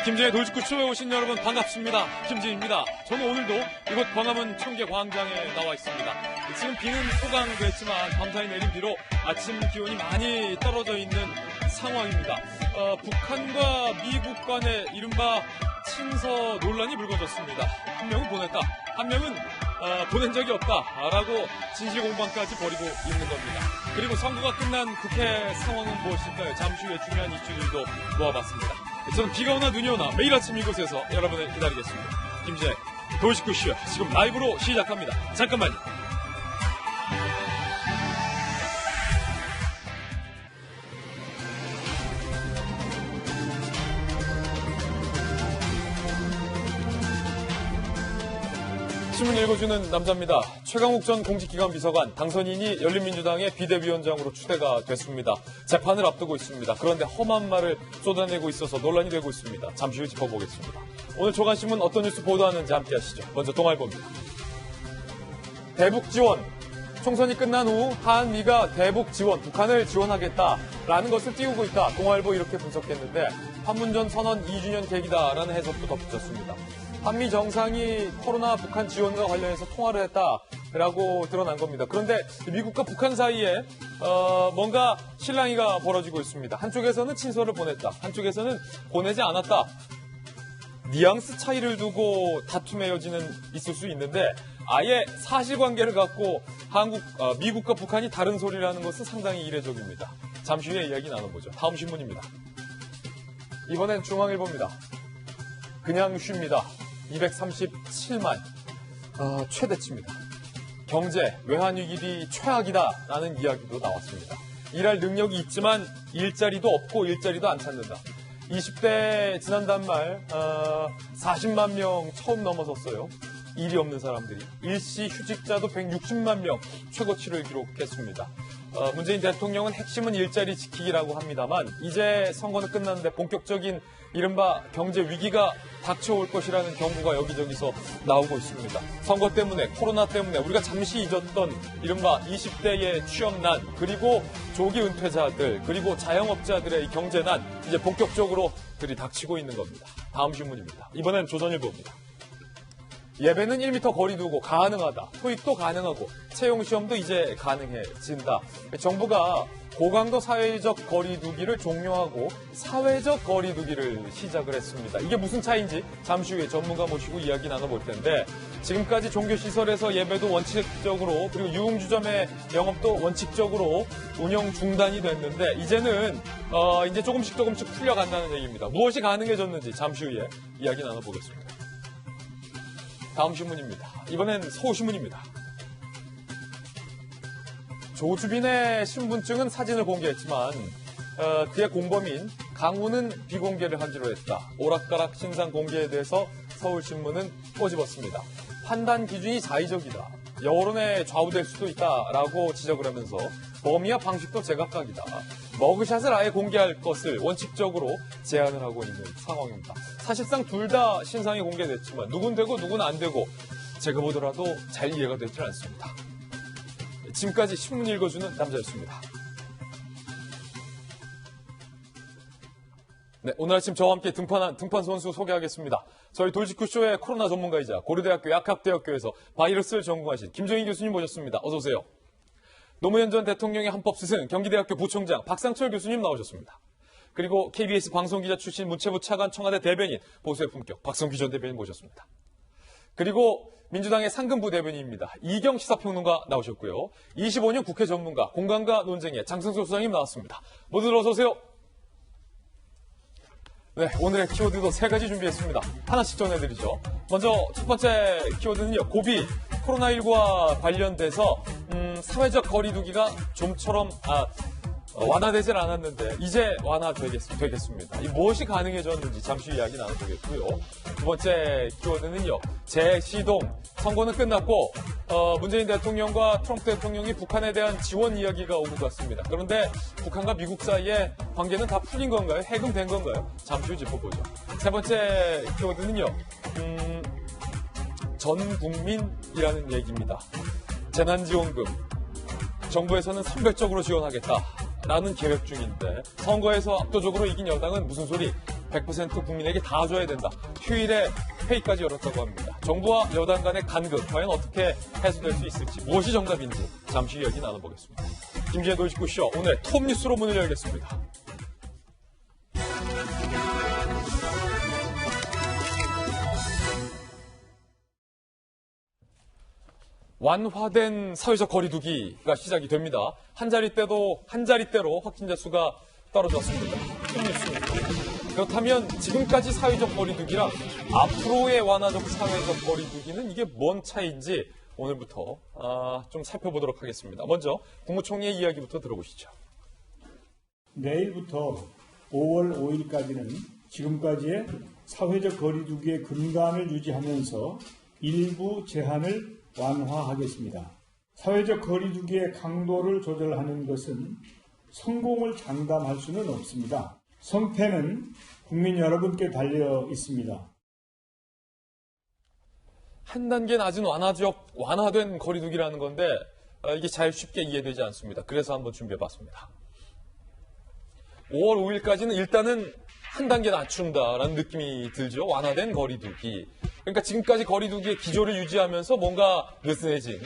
김진의 돌직구쇼에 오신 여러분 반갑습니다. 김진입니다. 저는 오늘도 이곳 광화문 청계광장에 나와 있습니다. 지금 비는 소강됐지만 밤사이 내린 비로 아침 기온이 많이 떨어져 있는 상황입니다. 북한과 미국 간의 이른바 친서 논란이 불거졌습니다. 한 명은 보냈다, 한 명은 보낸 적이 없다라고 진실공방까지 벌이고 있는 겁니다. 그리고 선거가 끝난 국회 상황은 무엇일까요? 잠시 후에 중요한 이슈들도 모아봤습니다. 저는 비가 오나 눈이 오나 매일 아침 이곳에서 여러분을 기다리겠습니다. 김진의 돌직구쇼 지금 라이브로 시작합니다. 잠깐만요. 신문 읽어주는 남자입니다. 최강욱 전 공직기관 비서관 당선인이 열린민주당의 비대위원장으로 추대가 됐습니다. 재판을 앞두고 있습니다. 그런데 험한 말을 쏟아내고 있어서 논란이 되고 있습니다. 잠시 후 짚어보겠습니다. 오늘 조간신문 어떤 뉴스 보도하는지 함께 하시죠. 먼저 동아일보입니다. 대북 지원. 총선이 끝난 후 한미가 대북 지원, 북한을 지원하겠다라는 것을 띄우고 있다. 동아일보 이렇게 분석했는데 판문점 선언 2주년 계기다라는 해석도 덧붙였습니다. 한미 정상이 코로나 북한 지원과 관련해서 통화를 했다라고 드러난 겁니다. 그런데 미국과 북한 사이에 뭔가 실랑이가 벌어지고 있습니다. 한쪽에서는 친서를 보냈다, 한쪽에서는 보내지 않았다. 뉘앙스 차이를 두고 다툼의 여지는 있을 수 있는데 아예 사실관계를 갖고 미국과 북한이 다른 소리를 하는 것은 상당히 이례적입니다. 잠시 후에 이야기 나눠보죠. 다음 신문입니다. 이번엔 중앙일보입니다. 그냥 쉽니다. 237만 최대치입니다. 경제, 외환위기 뒤 최악이다라는 이야기도 나왔습니다. 일할 능력이 있지만 일자리도 없고 일자리도 안 찾는다. 20대 지난달 말 40만 명 처음 넘어섰어요. 일이 없는 사람들이. 일시 휴직자도 160만 명 최고치를 기록했습니다. 문재인 대통령은 핵심은 일자리 지키기라고 합니다만 이제 선거는 끝났는데 본격적인 이른바 경제 위기가 닥쳐올 것이라는 경고가 여기저기서 나오고 있습니다. 선거 때문에, 코로나 때문에 우리가 잠시 잊었던 이른바 20대의 취업난, 그리고 조기 은퇴자들, 그리고 자영업자들의 경제난 이제 본격적으로 들이닥치고 있는 겁니다. 다음 신문입니다. 이번엔 조선일보입니다. 예배는 1m 거리 두고 가능하다. 토익도 가능하고 채용시험도 이제 가능해진다. 정부가 고강도 사회적 거리 두기를 종료하고 사회적 거리 두기를 시작을 했습니다. 이게 무슨 차이인지 잠시 후에 전문가 모시고 이야기 나눠볼 텐데 지금까지 종교시설에서 예배도 원칙적으로 그리고 유흥주점의 영업도 원칙적으로 운영 중단이 됐는데 이제는 이제 조금씩 풀려간다는 얘기입니다. 무엇이 가능해졌는지 잠시 후에 이야기 나눠보겠습니다. 다음 신문입니다. 이번엔 서울신문입니다. 조주빈의 신분증은 사진을 공개했지만 그의 공범인 강우는 비공개를 하기로 했다. 오락가락 신상 공개에 대해서 서울신문은 꼬집었습니다. 판단 기준이 자의적이다. 여론에 좌우될 수도 있다라고 지적을 하면서 범위와 방식도 제각각이다. 머그샷을 아예 공개할 것을 원칙적으로 제안을 하고 있는 상황입니다. 사실상 둘 다 신상이 공개됐지만 누군 되고 누군 안 되고 제가 보더라도 잘 이해가 되질 않습니다. 지금까지 신문 읽어주는 남자였습니다. 네, 오늘 아침 저와 함께 등판한 등판 선수 소개하겠습니다. 저희 돌직구쇼의 코로나 전문가이자 고려대학교 약학대학교에서 바이러스를 전공하신 김정인 교수님 모셨습니다. 어서 오세요. 노무현 전 대통령의 헌법 스승 경기대학교 부총장 박상철 교수님 나오셨습니다. 그리고 KBS 방송기자 출신 문체부 차관 청와대 대변인 보수의 품격 박성규 전 대변인 모셨습니다. 그리고 민주당의 상근부 대변인입니다. 이경 시사평론가 나오셨고요. 25년 국회 전문가 공감과 논쟁의 장승수 소장님 나왔습니다. 모두들 어서 오세요. 네, 오늘의 키워드도 3가지 준비했습니다. 하나씩 전해드리죠. 먼저 첫 번째 키워드는요. 고비 코로나19와 관련돼서 사회적 거리두기가 좀처럼 완화되질 않았는데 이제 완화되겠습니다. 무엇이 가능해졌는지 잠시 이야기 나눠보겠고요. 두 번째 키워드는요. 재시동 선거는 끝났고 문재인 대통령과 트럼프 대통령이 북한에 대한 지원 이야기가 오고 갔습니다. 그런데 북한과 미국 사이의 관계는 다 풀린 건가요? 해금된 건가요? 잠시 후 짚어보죠. 세 번째 키워드는요. 전 국민이라는 얘기입니다. 재난지원금 정부에서는 선별적으로 지원하겠다라는 계획 중인데 선거에서 압도적으로 이긴 여당은 무슨 소리 100% 국민에게 다 줘야 된다. 휴일에 회의까지 열었다고 합니다. 정부와 여당 간의 간극, 과연 어떻게 해소될 수 있을지, 무엇이 정답인지 잠시 후 이야기 나눠보겠습니다. 김지혜 노이즈구쇼, 오늘 톱뉴스로 문을 열겠습니다. 완화된 사회적 거리두기가 시작이 됩니다. 한 자릿대로 확진자 수가 떨어졌습니다. 톱뉴스입니다. 그렇다면 지금까지 사회적 거리두기랑 앞으로의 완화적 사회적 거리두기는 이게 뭔 차이인지 오늘부터 좀 살펴보도록 하겠습니다. 먼저 국무총리의 이야기부터 들어보시죠. 내일부터 5월 5일까지는 지금까지의 사회적 거리두기의 근간을 유지하면서 일부 제한을 완화하겠습니다. 사회적 거리두기의 강도를 조절하는 것은 성공을 장담할 수는 없습니다. 성패는 국민 여러분께 달려 있습니다. 한 단계 낮은 완화된 거리두기라는 건데 이게 잘 쉽게 이해되지 않습니다. 그래서 한번 준비해봤습니다. 5월 5일까지는 일단은 한 단계 낮춘다라는 느낌이 들죠. 완화된 거리두기. 그러니까 지금까지 거리두기의 기조를 유지하면서 뭔가 느슨해진,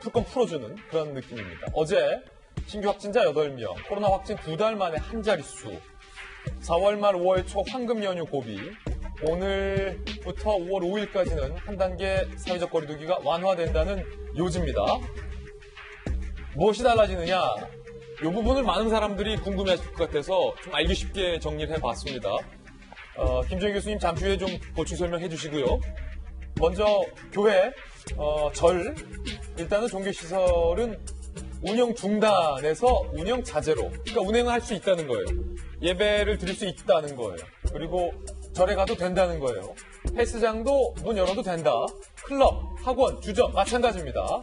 풀건 풀어주는 그런 느낌입니다. 어제 신규 확진자 8명, 코로나 확진 2달 만에 한 자릿수, 4월 말 5월 초 황금 연휴 고비, 오늘부터 5월 5일까지는 한 단계 사회적 거리두기가 완화된다는 요지입니다. 무엇이 달라지느냐? 이 부분을 많은 사람들이 궁금해하실 것 같아서 좀 알기 쉽게 정리를 해봤습니다. 김정희 교수님 잠시 후에 좀 보충 설명해 주시고요. 먼저 교회, 절, 일단은 종교시설은 운영 중단에서 운영 자제로, 그러니까 운행을 할 수 있다는 거예요. 예배를 드릴 수 있다는 거예요. 그리고 절에 가도 된다는 거예요. 헬스장도 문 열어도 된다. 클럽, 학원, 주점 마찬가지입니다.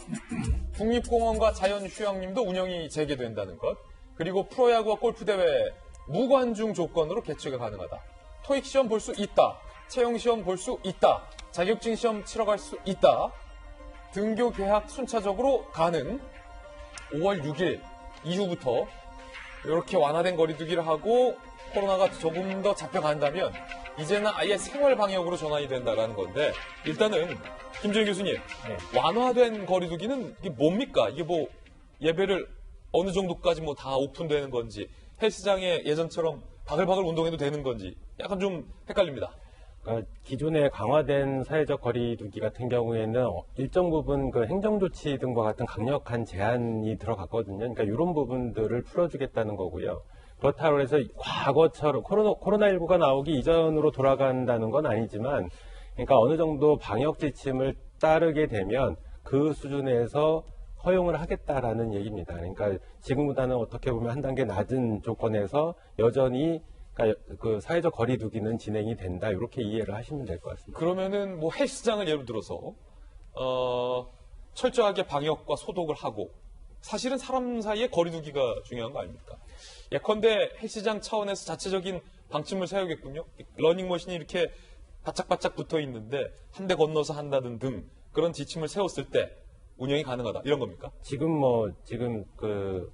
국립공원과 자연휴양림도 운영이 재개된다는 것. 그리고 프로야구와 골프대회 무관중 조건으로 개최가 가능하다. 토익시험 볼 수 있다. 채용시험 볼 수 있다. 자격증 시험 치러 갈 수 있다. 등교 개학 순차적으로 가능. 5월 6일 이후부터 이렇게 완화된 거리두기를 하고 코로나가 조금 더 잡혀간다면 이제는 아예 생활 방역으로 전환이 된다라는 건데, 일단은 김정희 교수님, 완화된 거리두기는 이게 뭡니까? 이게 뭐 예배를 어느 정도까지 뭐 다 오픈되는 건지, 헬스장에 예전처럼 바글바글 운동해도 되는 건지 약간 좀 헷갈립니다. 그러니까 기존에 강화된 사회적 거리두기 같은 경우에는 일정 부분 그 행정조치 등과 같은 강력한 제한이 들어갔거든요. 그러니까 이런 부분들을 풀어주겠다는 거고요. 그렇다고 해서 과거처럼 코로나19가 나오기 이전으로 돌아간다는 건 아니지만, 그러니까 어느 정도 방역 지침을 따르게 되면 그 수준에서 허용을 하겠다라는 얘기입니다. 그러니까 지금보다는 어떻게 보면 한 단계 낮은 조건에서 여전히 그러니까 그 사회적 거리두기는 진행이 된다, 이렇게 이해를 하시면 될 것 같습니다. 그러면은 뭐 헬스장을 예를 들어서 철저하게 방역과 소독을 하고, 사실은 사람 사이에 거리두기가 중요한 거 아닙니까? 예컨대 헬스장 차원에서 자체적인 방침을 세우겠군요. 러닝머신이 이렇게 바짝바짝 붙어 있는데 한 대 건너서 한다든 등 그런 지침을 세웠을 때 운영이 가능하다, 이런 겁니까? 지금 그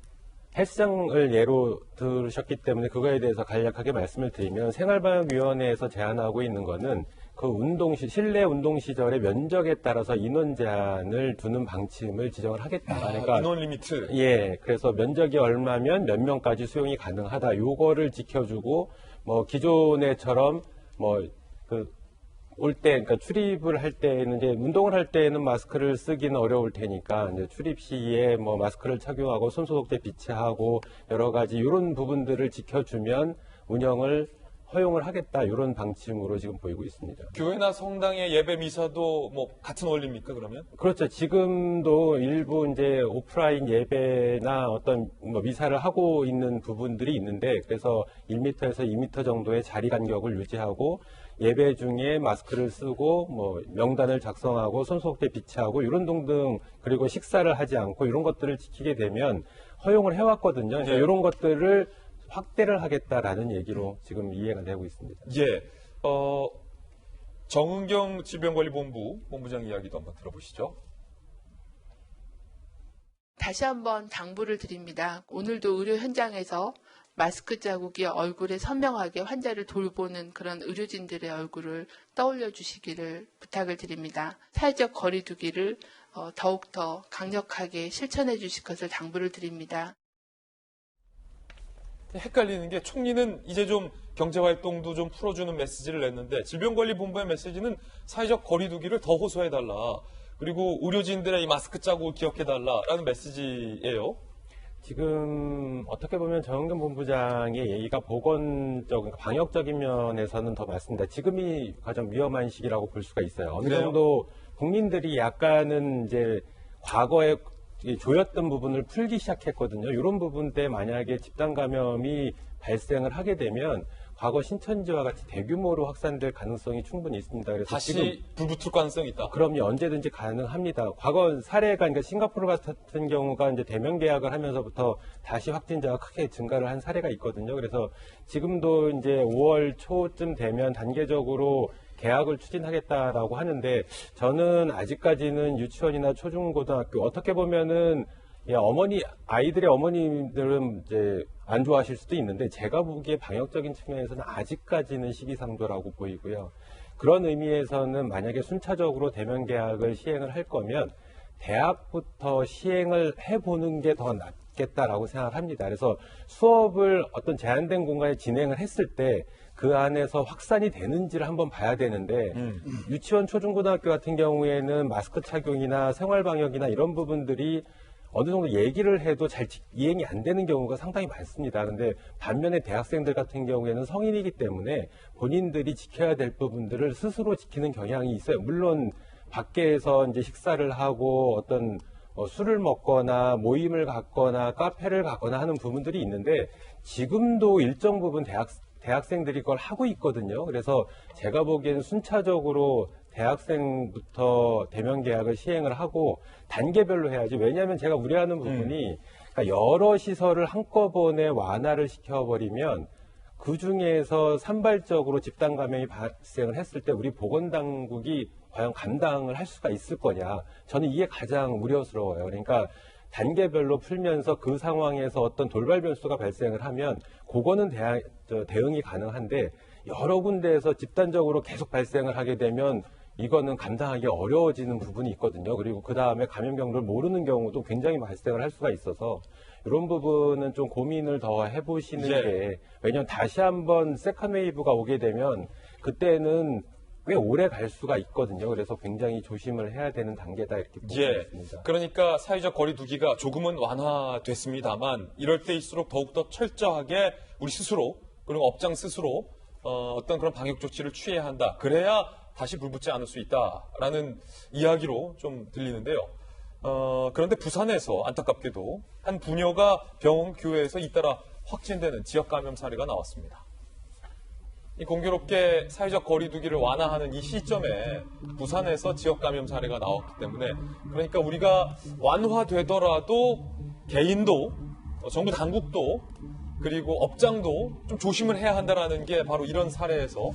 헬스장을 예로 들으셨기 때문에 그거에 대해서 간략하게 말씀을 드리면, 생활방역위원회에서 제안하고 있는 거는 그 실내 운동시설의 면적에 따라서 인원 제한을 두는 방침을 지정을 하겠다. 그러니까 인원 리미트. 예, 그래서 면적이 얼마면 몇 명까지 수용이 가능하다. 요거를 지켜주고, 기존에처럼 그러니까 출입을 할 때는, 이제 운동을 할 때는 마스크를 쓰기는 어려울 테니까, 이제 출입 시에 마스크를 착용하고 손소독제 비치하고 여러 가지 이런 부분들을 지켜주면 운영을 허용을 하겠다, 이런 방침으로 지금 보이고 있습니다. 교회나 성당의 예배 미사도 같은 원리입니까, 그러면? 그렇죠. 지금도 일부 이제 오프라인 예배나 어떤 미사를 하고 있는 부분들이 있는데, 그래서 1m에서 2m 정도의 자리 간격을 유지하고 예배 중에 마스크를 쓰고 명단을 작성하고 손소독제 비치하고 이런 등등, 그리고 식사를 하지 않고 이런 것들을 지키게 되면 허용을 해왔거든요. 그러니까 네. 이런 것들을 확대를 하겠다라는 얘기로 지금 이해가 되고 있습니다. 예. 정은경 질병관리본부 본부장 이야기도 한번 들어보시죠. 다시 한번 당부를 드립니다. 오늘도 의료 현장에서 마스크 자국이 얼굴에 선명하게 환자를 돌보는 그런 의료진들의 얼굴을 떠올려 주시기를 부탁을 드립니다. 사회적 거리두기를 더욱더 강력하게 실천해 주실 것을 당부를 드립니다. 헷갈리는 게 총리는 이제 좀 경제활동도 좀 풀어주는 메시지를 냈는데 질병관리본부의 메시지는 사회적 거리두기를 더 호소해달라. 그리고 의료진들의 이 마스크 자국을 기억해달라라는 메시지예요. 지금 어떻게 보면 정은경 본부장의 얘기가 보건적, 방역적인 면에서는 더 맞습니다. 지금이 가장 위험한 시기라고 볼 수가 있어요. 어느 그래요? 정도 국민들이 약간은 이제 과거에 조였던 부분을 풀기 시작했거든요. 이런 부분 때 만약에 집단 감염이 발생을 하게 되면 과거 신천지와 같이 대규모로 확산될 가능성이 충분히 있습니다. 그래서 다시 지금 불붙을 가능성이 있다. 그럼요, 언제든지 가능합니다. 과거 사례가, 그러니까 싱가포르 같은 경우가 이제 대면 계약을 하면서부터 다시 확진자가 크게 증가를 한 사례가 있거든요. 그래서 지금도 이제 5월 초쯤 되면 단계적으로 계약을 추진하겠다라고 하는데 저는 아직까지는 유치원이나 초중고등학교 어떻게 보면은 아이들의 어머님들은 이제 안 좋아하실 수도 있는데 제가 보기에 방역적인 측면에서는 아직까지는 시기상조라고 보이고요. 그런 의미에서는 만약에 순차적으로 대면 계약을 시행을 할 거면 대학부터 시행을 해보는 게 더 낫겠다라고 생각을 합니다. 그래서 수업을 어떤 제한된 공간에 진행을 했을 때 그 안에서 확산이 되는지를 한번 봐야 되는데 유치원, 초중고등학교 같은 경우에는 마스크 착용이나 생활방역이나 이런 부분들이 어느 정도 얘기를 해도 잘 이행이 안 되는 경우가 상당히 많습니다. 그런데 반면에 대학생들 같은 경우에는 성인이기 때문에 본인들이 지켜야 될 부분들을 스스로 지키는 경향이 있어요. 물론 밖에서 이제 식사를 하고 어떤 술을 먹거나 모임을 갖거나 카페를 가거나 하는 부분들이 있는데 지금도 일정 부분 대학생들이 그걸 하고 있거든요. 그래서 제가 보기에는 순차적으로 대학생부터 대면 계약을 시행을 하고 단계별로 해야지. 왜냐하면 제가 우려하는 부분이 그러니까 여러 시설을 한꺼번에 완화를 시켜버리면 그 중에서 산발적으로 집단 감염이 발생을 했을 때 우리 보건당국이 과연 감당을 할 수가 있을 거냐. 저는 이게 가장 우려스러워요. 그러니까 단계별로 풀면서 그 상황에서 어떤 돌발 변수가 발생을 하면 그거는 대응이 가능한데 여러 군데에서 집단적으로 계속 발생을 하게 되면 이거는 감당하기 어려워지는 부분이 있거든요. 그리고 그 다음에 감염 경로를 모르는 경우도 굉장히 발생을 할 수가 있어서 이런 부분은 좀 고민을 더 해보시는 게 왜냐하면 다시 한번 세컨 웨이브가 오게 되면 그때는 꽤 오래 갈 수가 있거든요. 그래서 굉장히 조심을 해야 되는 단계다 이렇게 보고 있습니다. 그러니까 사회적 거리 두기가 조금은 완화됐습니다만 이럴 때일수록 더욱더 철저하게 우리 스스로 그리고 업장 스스로 어떤 그런 방역 조치를 취해야 한다. 그래야 다시 불붙지 않을 수 있다라는 이야기로 좀 들리는데요. 그런데 부산에서 안타깝게도 한 부녀가 병원 교회에서 잇따라 확진되는 지역 감염 사례가 나왔습니다. 이 공교롭게 사회적 거리 두기를 완화하는 이 시점에 부산에서 지역 감염 사례가 나왔기 때문에 그러니까 우리가 완화되더라도 개인도 정부 당국도 그리고 업장도 좀 조심을 해야 한다는 게 바로 이런 사례에서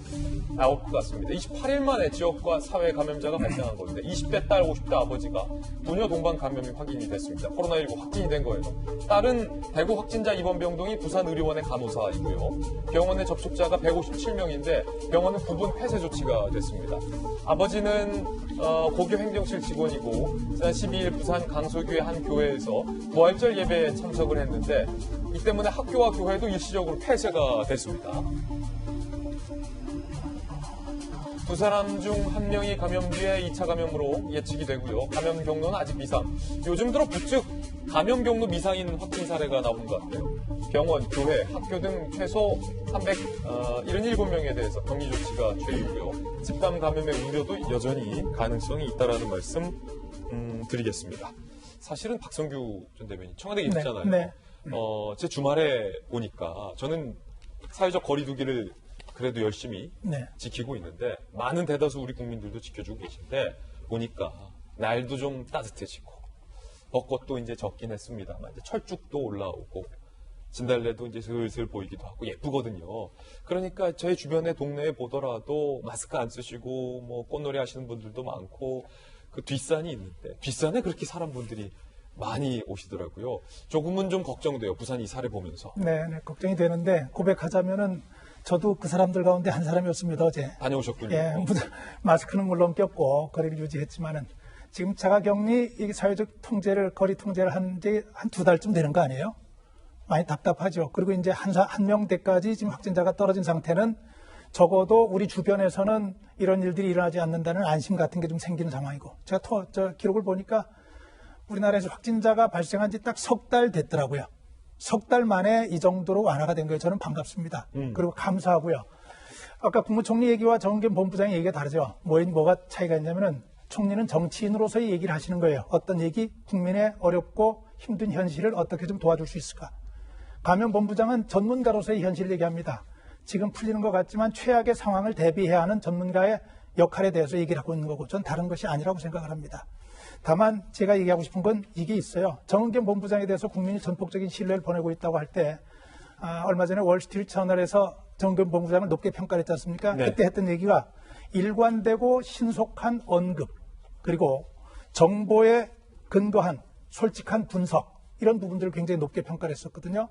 나올 것 같습니다. 28일 만에 지역과 사회 감염자가 발생한 건데 20대 딸, 50대 아버지가 부녀 동반 감염이 확인이 됐습니다. 코로나19 확진이 된 거예요. 딸은 대구 확진자 입원 병동이 부산의료원의 간호사이고요. 병원의 접촉자가 157명인데 병원은 부분 폐쇄 조치가 됐습니다. 아버지는 고교행정실 직원이고 지난 12일 부산 강서구의 한 교회에서 부활절 예배에 참석을 했는데 이 때문에 학교와 교회도 일시적으로 폐쇄가 됐습니다. 두 사람 중 한 명이 감염 뒤에 2차 감염으로 예측이 되고요. 감염 경로는 아직 미상. 요즘 들어 부쩍 감염 경로 미상인 확진 사례가 나온 것 같아요. 병원, 교회, 학교 등 최소 377명에 대해서 격리 조치가 취해있고요. 집단 감염의 우려도 여전히 가능성이 있다는 말씀 드리겠습니다. 사실은 박성규 전 대변인 청와대에 있잖아요. 네. 제 주말에 보니까 저는 사회적 거리 두기를 그래도 열심히 지키고 있는데 많은 대다수 우리 국민들도 지켜주고 계신데 보니까 날도 좀 따뜻해지고 벚꽃도 이제 적긴 했습니다만 이제 철쭉도 올라오고 진달래도 이제 슬슬 보이기도 하고 예쁘거든요. 그러니까 저희 주변의 동네에 보더라도 마스크 안 쓰시고 뭐 꽃놀이 하시는 분들도 많고 그 뒷산이 있는데 뒷산에 그렇게 사람분들이 많이 오시더라고요. 조금은 좀 걱정돼요. 부산 이 사례 보면서. 네, 걱정이 되는데 고백하자면은 저도 그 사람들 가운데 한 사람이었습니다. 어제. 다녀오셨군요. 예, 마스크는 물론 꼈고 거리를 유지했지만은 지금 자가격리 이 사회적 통제를 거리 통제를 한 지 한 2달쯤 되는 거 아니에요? 많이 답답하죠. 그리고 이제 한 명대까지 지금 확진자가 떨어진 상태는 적어도 우리 주변에서는 이런 일들이 일어나지 않는다는 안심 같은 게 좀 생기는 상황이고 제가 저 기록을 보니까 우리나라에서 확진자가 발생한 지 딱 3달 됐더라고요. 3달 만에 이 정도로 완화가 된 거예요. 저는 반갑습니다. 그리고 감사하고요. 아까 국무총리 얘기와 정은경 본부장의 얘기가 다르죠. 뭐가 차이가 있냐면은 총리는 정치인으로서의 얘기를 하시는 거예요. 어떤 얘기? 국민의 어렵고 힘든 현실을 어떻게 좀 도와줄 수 있을까? 감염본부장은 전문가로서의 현실을 얘기합니다. 지금 풀리는 것 같지만 최악의 상황을 대비해야 하는 전문가의 역할에 대해서 얘기를 하고 있는 거고 전 다른 것이 아니라고 생각을 합니다. 다만 제가 얘기하고 싶은 건 이게 있어요. 정은경 본부장에 대해서 국민이 전폭적인 신뢰를 보내고 있다고 할 때 얼마 전에 월스트리트 저널에서 정은경 본부장을 높게 평가를 했지 않습니까? 네. 그때 했던 얘기가 일관되고 신속한 언급 그리고 정보에 근거한 솔직한 분석 이런 부분들을 굉장히 높게 평가를 했었거든요.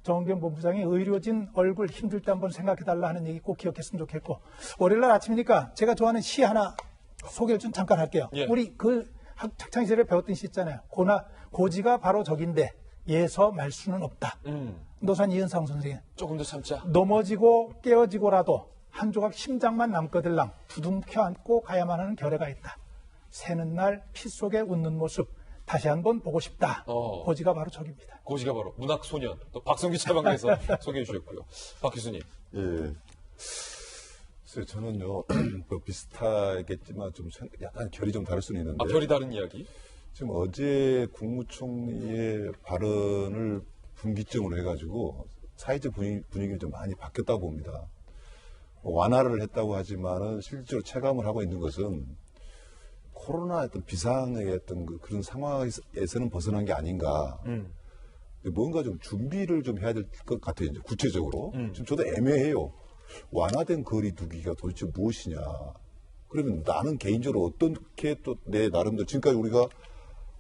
정은경 본부장이 의료진 얼굴 힘들 때 한번 생각해달라 하는 얘기 꼭 기억했으면 좋겠고 월요일날 아침이니까 제가 좋아하는 시 하나 소개를 좀 잠깐 할게요. 예. 우리 그 학창시절에 배웠던 시 있잖아요. 고지가 바로 저긴데 예서 말수는 없다. 노산 이은상 선생님. 조금 더 참자. 넘어지고 깨어지고라도 한 조각 심장만 남거들랑 두둥켜 안고 가야만 하는 결의가 있다. 새는 날 피 속에 웃는 모습 다시 한번 보고 싶다. 고지가 바로 저깁니다. 고지가 바로 문학소년. 또 박성규 차방에서 소개해 주셨고요. 박 교수님. 예. 글쎄요, 저는요, 뭐 비슷하겠지만 좀 약간 결이 좀 다를 수는 있는데. 별이 다른 이야기? 지금 어제 국무총리의 발언을 분기점으로 해가지고 사회적 분위기가 좀 많이 바뀌었다고 봅니다. 뭐 완화를 했다고 하지만은 실제로 체감을 하고 있는 것은 코로나 어떤 비상의 어떤 그런 상황에서는 벗어난 게 아닌가. 뭔가 좀 준비를 좀 해야 될 것 같아요. 이제 구체적으로. 지금 저도 애매해요. 완화된 거리 두기가 도대체 무엇이냐. 그러면 나는 개인적으로 어떻게 또 내 나름대로 지금까지 우리가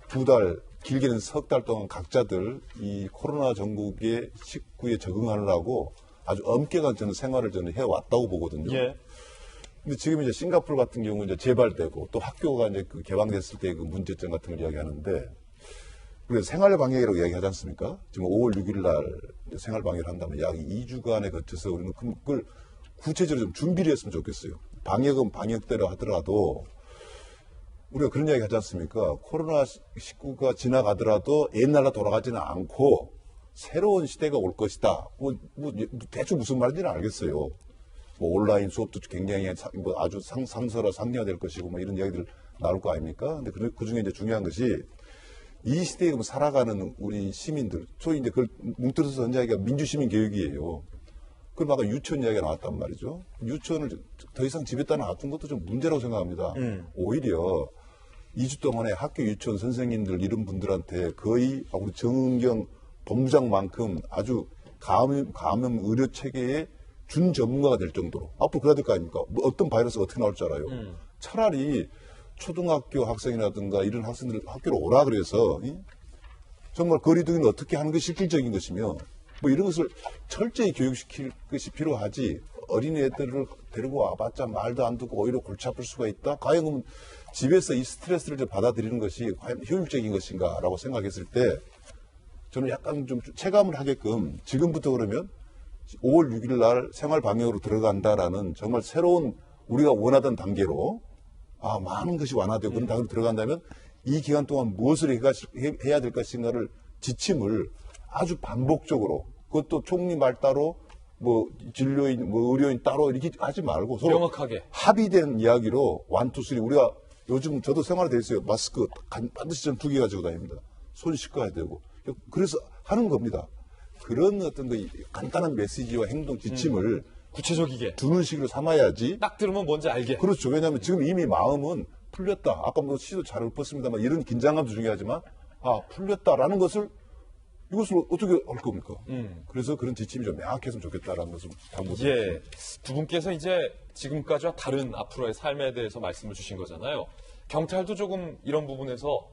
2달, 길게는 3달 동안 각자들 이 코로나 전국의 식구에 적응하느라고 아주 엄격한 저는 생활을 저는 해왔다고 보거든요. 예. 근데 지금 이제 싱가포르 같은 경우 이제 재발되고 또 학교가 이제 그 개방됐을 때 그 문제점 같은 걸 이야기하는데 우리가 생활 방역이라고 이야기하지 않습니까? 지금 5월 6일 날 생활 방역을 한다면 약 2주간에 거쳐서 우리는 그걸 구체적으로 좀 준비를 했으면 좋겠어요. 방역은 방역대로 하더라도 우리가 그런 이야기 하지 않습니까? 코로나19가 지나가더라도 옛날로 돌아가지는 않고 새로운 시대가 올 것이다. 대충 무슨 말인지는 알겠어요. 뭐 온라인 수업도 굉장히 아주 상세화될 것이고 뭐 이런 이야기들 나올 거 아닙니까? 근데 그 중에 이제 중요한 것이 이 시대에 살아가는 우리 시민들, 소위 이제 그걸 뭉뚱어서 한 이야기가 민주시민 교육이에요. 그럼 아까 유치원 이야기가 나왔단 말이죠. 유치원을 더 이상 집에다 놔둔 것도 좀 문제라고 생각합니다. 오히려 2주 동안에 학교 유치원 선생님들 이런 분들한테 거의 우리 정은경 본부장만큼 아주 감염 의료 체계의 준 전문가가 될 정도로 앞으로 그래야 될 거 아닙니까? 뭐 어떤 바이러스가 어떻게 나올 줄 알아요. 차라리 초등학교 학생이라든가 이런 학생들 학교로 오라 그래서 정말 거리두기는 어떻게 하는 것이 실질적인 것이며 뭐 이런 것을 철저히 교육시킬 것이 필요하지 어린애들을 데리고 와봤자 말도 안 듣고 오히려 골치 아플 수가 있다. 과연 그러면 집에서 이 스트레스를 좀 받아들이는 것이 과연 효율적인 것인가라고 생각했을 때 저는 약간 좀 체감을 하게끔 지금부터 그러면 5월 6일 날 생활 방역으로 들어간다라는 정말 새로운 우리가 원하던 단계로 많은 것이 완화되고 그런 단계로 들어간다면 이 기간 동안 무엇을 해야 될 것인가를 지침을 아주 반복적으로 그것도 총리 말 따로 뭐 진료인 뭐 의료인 따로 이렇게 하지 말고 서로 명확하게 합의된 이야기로 1, 2, 3 우리가 요즘 저도 생활에 있어요. 마스크 반드시 전 2개 가지고 다닙니다. 손 씻어야 되고 그래서 하는 겁니다. 그런 어떤 그 간단한 메시지와 행동 지침을 구체적이게 두는 식으로 삼아야지. 딱 들으면 뭔지 알게. 그렇죠. 왜냐하면 지금 이미 마음은 풀렸다. 아까 뭐 시도 잘 읊었습니다만 이런 긴장감도 중요하지만 풀렸다라는 것을 이것을 어떻게 할 겁니까? 그래서 그런 지침이 좀 명확했으면 좋겠다라는 것을 당부드립니다. 예, 두 분께서 이제 지금까지와 다른 앞으로의 삶에 대해서 말씀을 주신 거잖아요. 경찰도 조금 이런 부분에서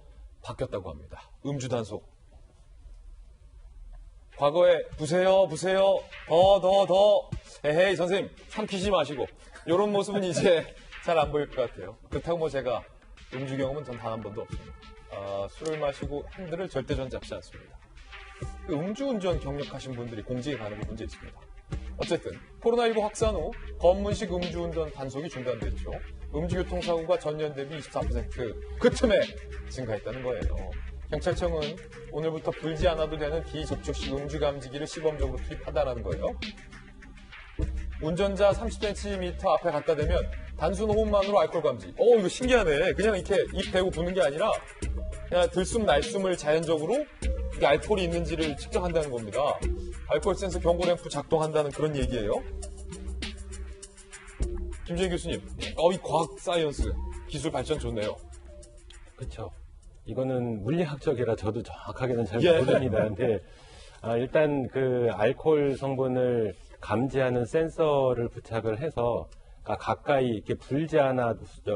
바뀌었다고 합니다. 음주 단속. 과거에 부세요, 더. 에헤이, 선생님, 삼키지 마시고. 이런 모습은 이제 잘 안 보일 것 같아요. 그렇다고 뭐 제가 음주 경험은 전 단 한 번도 없습니다. 술을 마시고 핸들을 절대 전 잡지 않습니다. 그 음주운전 경력하신 분들이 공직에 가는 게 문제 있습니다. 어쨌든 코로나19 확산 후 검문식 음주운전 단속이 중단됐죠. 음주교통사고가 전년 대비 24%그 틈에 증가했다는 거예요. 경찰청은 오늘부터 불지 않아도 되는 비접촉식 음주감지기를 시범적으로 투입하다라는 거예요. 운전자 30cm 앞에 갖다 대면 단순 호흡만으로 알코올 감지. 이거 신기하네. 그냥 이렇게 입 대고 부는 게 아니라 그냥 들숨 날숨을 자연적으로 이게 알코올이 있는지를 측정한다는 겁니다. 알코올 센서 경고 램프 작동한다는 그런 얘기예요. 김재희 교수님, 이 과학 사이언스 기술 발전 좋네요. 그렇죠. 이거는 물리학적이라 저도 정확하게는 잘 예. 모릅니다. 근데 일단 그 알코올 성분을 감지하는 센서를 부착을 해서 가까이 이렇게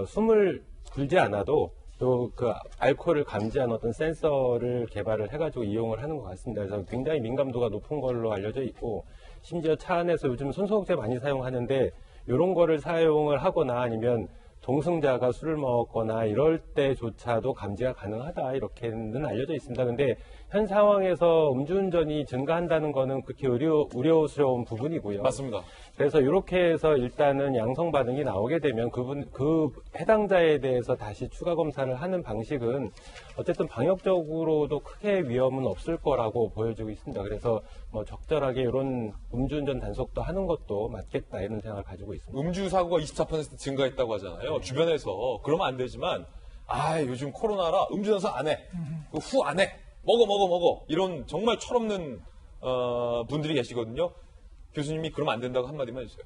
숨을 불지 않아도 또 그 알코올을 감지하는 어떤 센서를 개발을 해가지고 이용을 하는 것 같습니다. 그래서 굉장히 민감도가 높은 걸로 알려져 있고, 심지어 차 안에서 요즘 손소독제 많이 사용하는데 이런 거를 사용을 하거나 아니면 동승자가 술을 먹거나 이럴 때조차도 감지가 가능하다, 이렇게는 알려져 있습니다. 근데 현 상황에서 음주운전이 증가한다는 거는 그렇게 우려스러운 부분이고요. 맞습니다. 그래서 이렇게 해서 일단은 양성 반응이 나오게 되면 그 해당자에 대해서 다시 추가 검사를 하는 방식은 어쨌든 방역적으로도 크게 위험은 없을 거라고 보여지고 있습니다. 그래서 뭐 적절하게 이런 음주운전 단속도 하는 것도 맞겠다, 이런 생각을 가지고 있습니다. 음주 사고가 24% 증가했다고 하잖아요. 주변에서. 그러면 안 되지만, 요즘 코로나라 음주 단속 안 해. 후 안 해. 먹어. 이런 정말 철없는 분들이 계시거든요. 교수님이 그러면 안 된다고 한마디만 해주세요.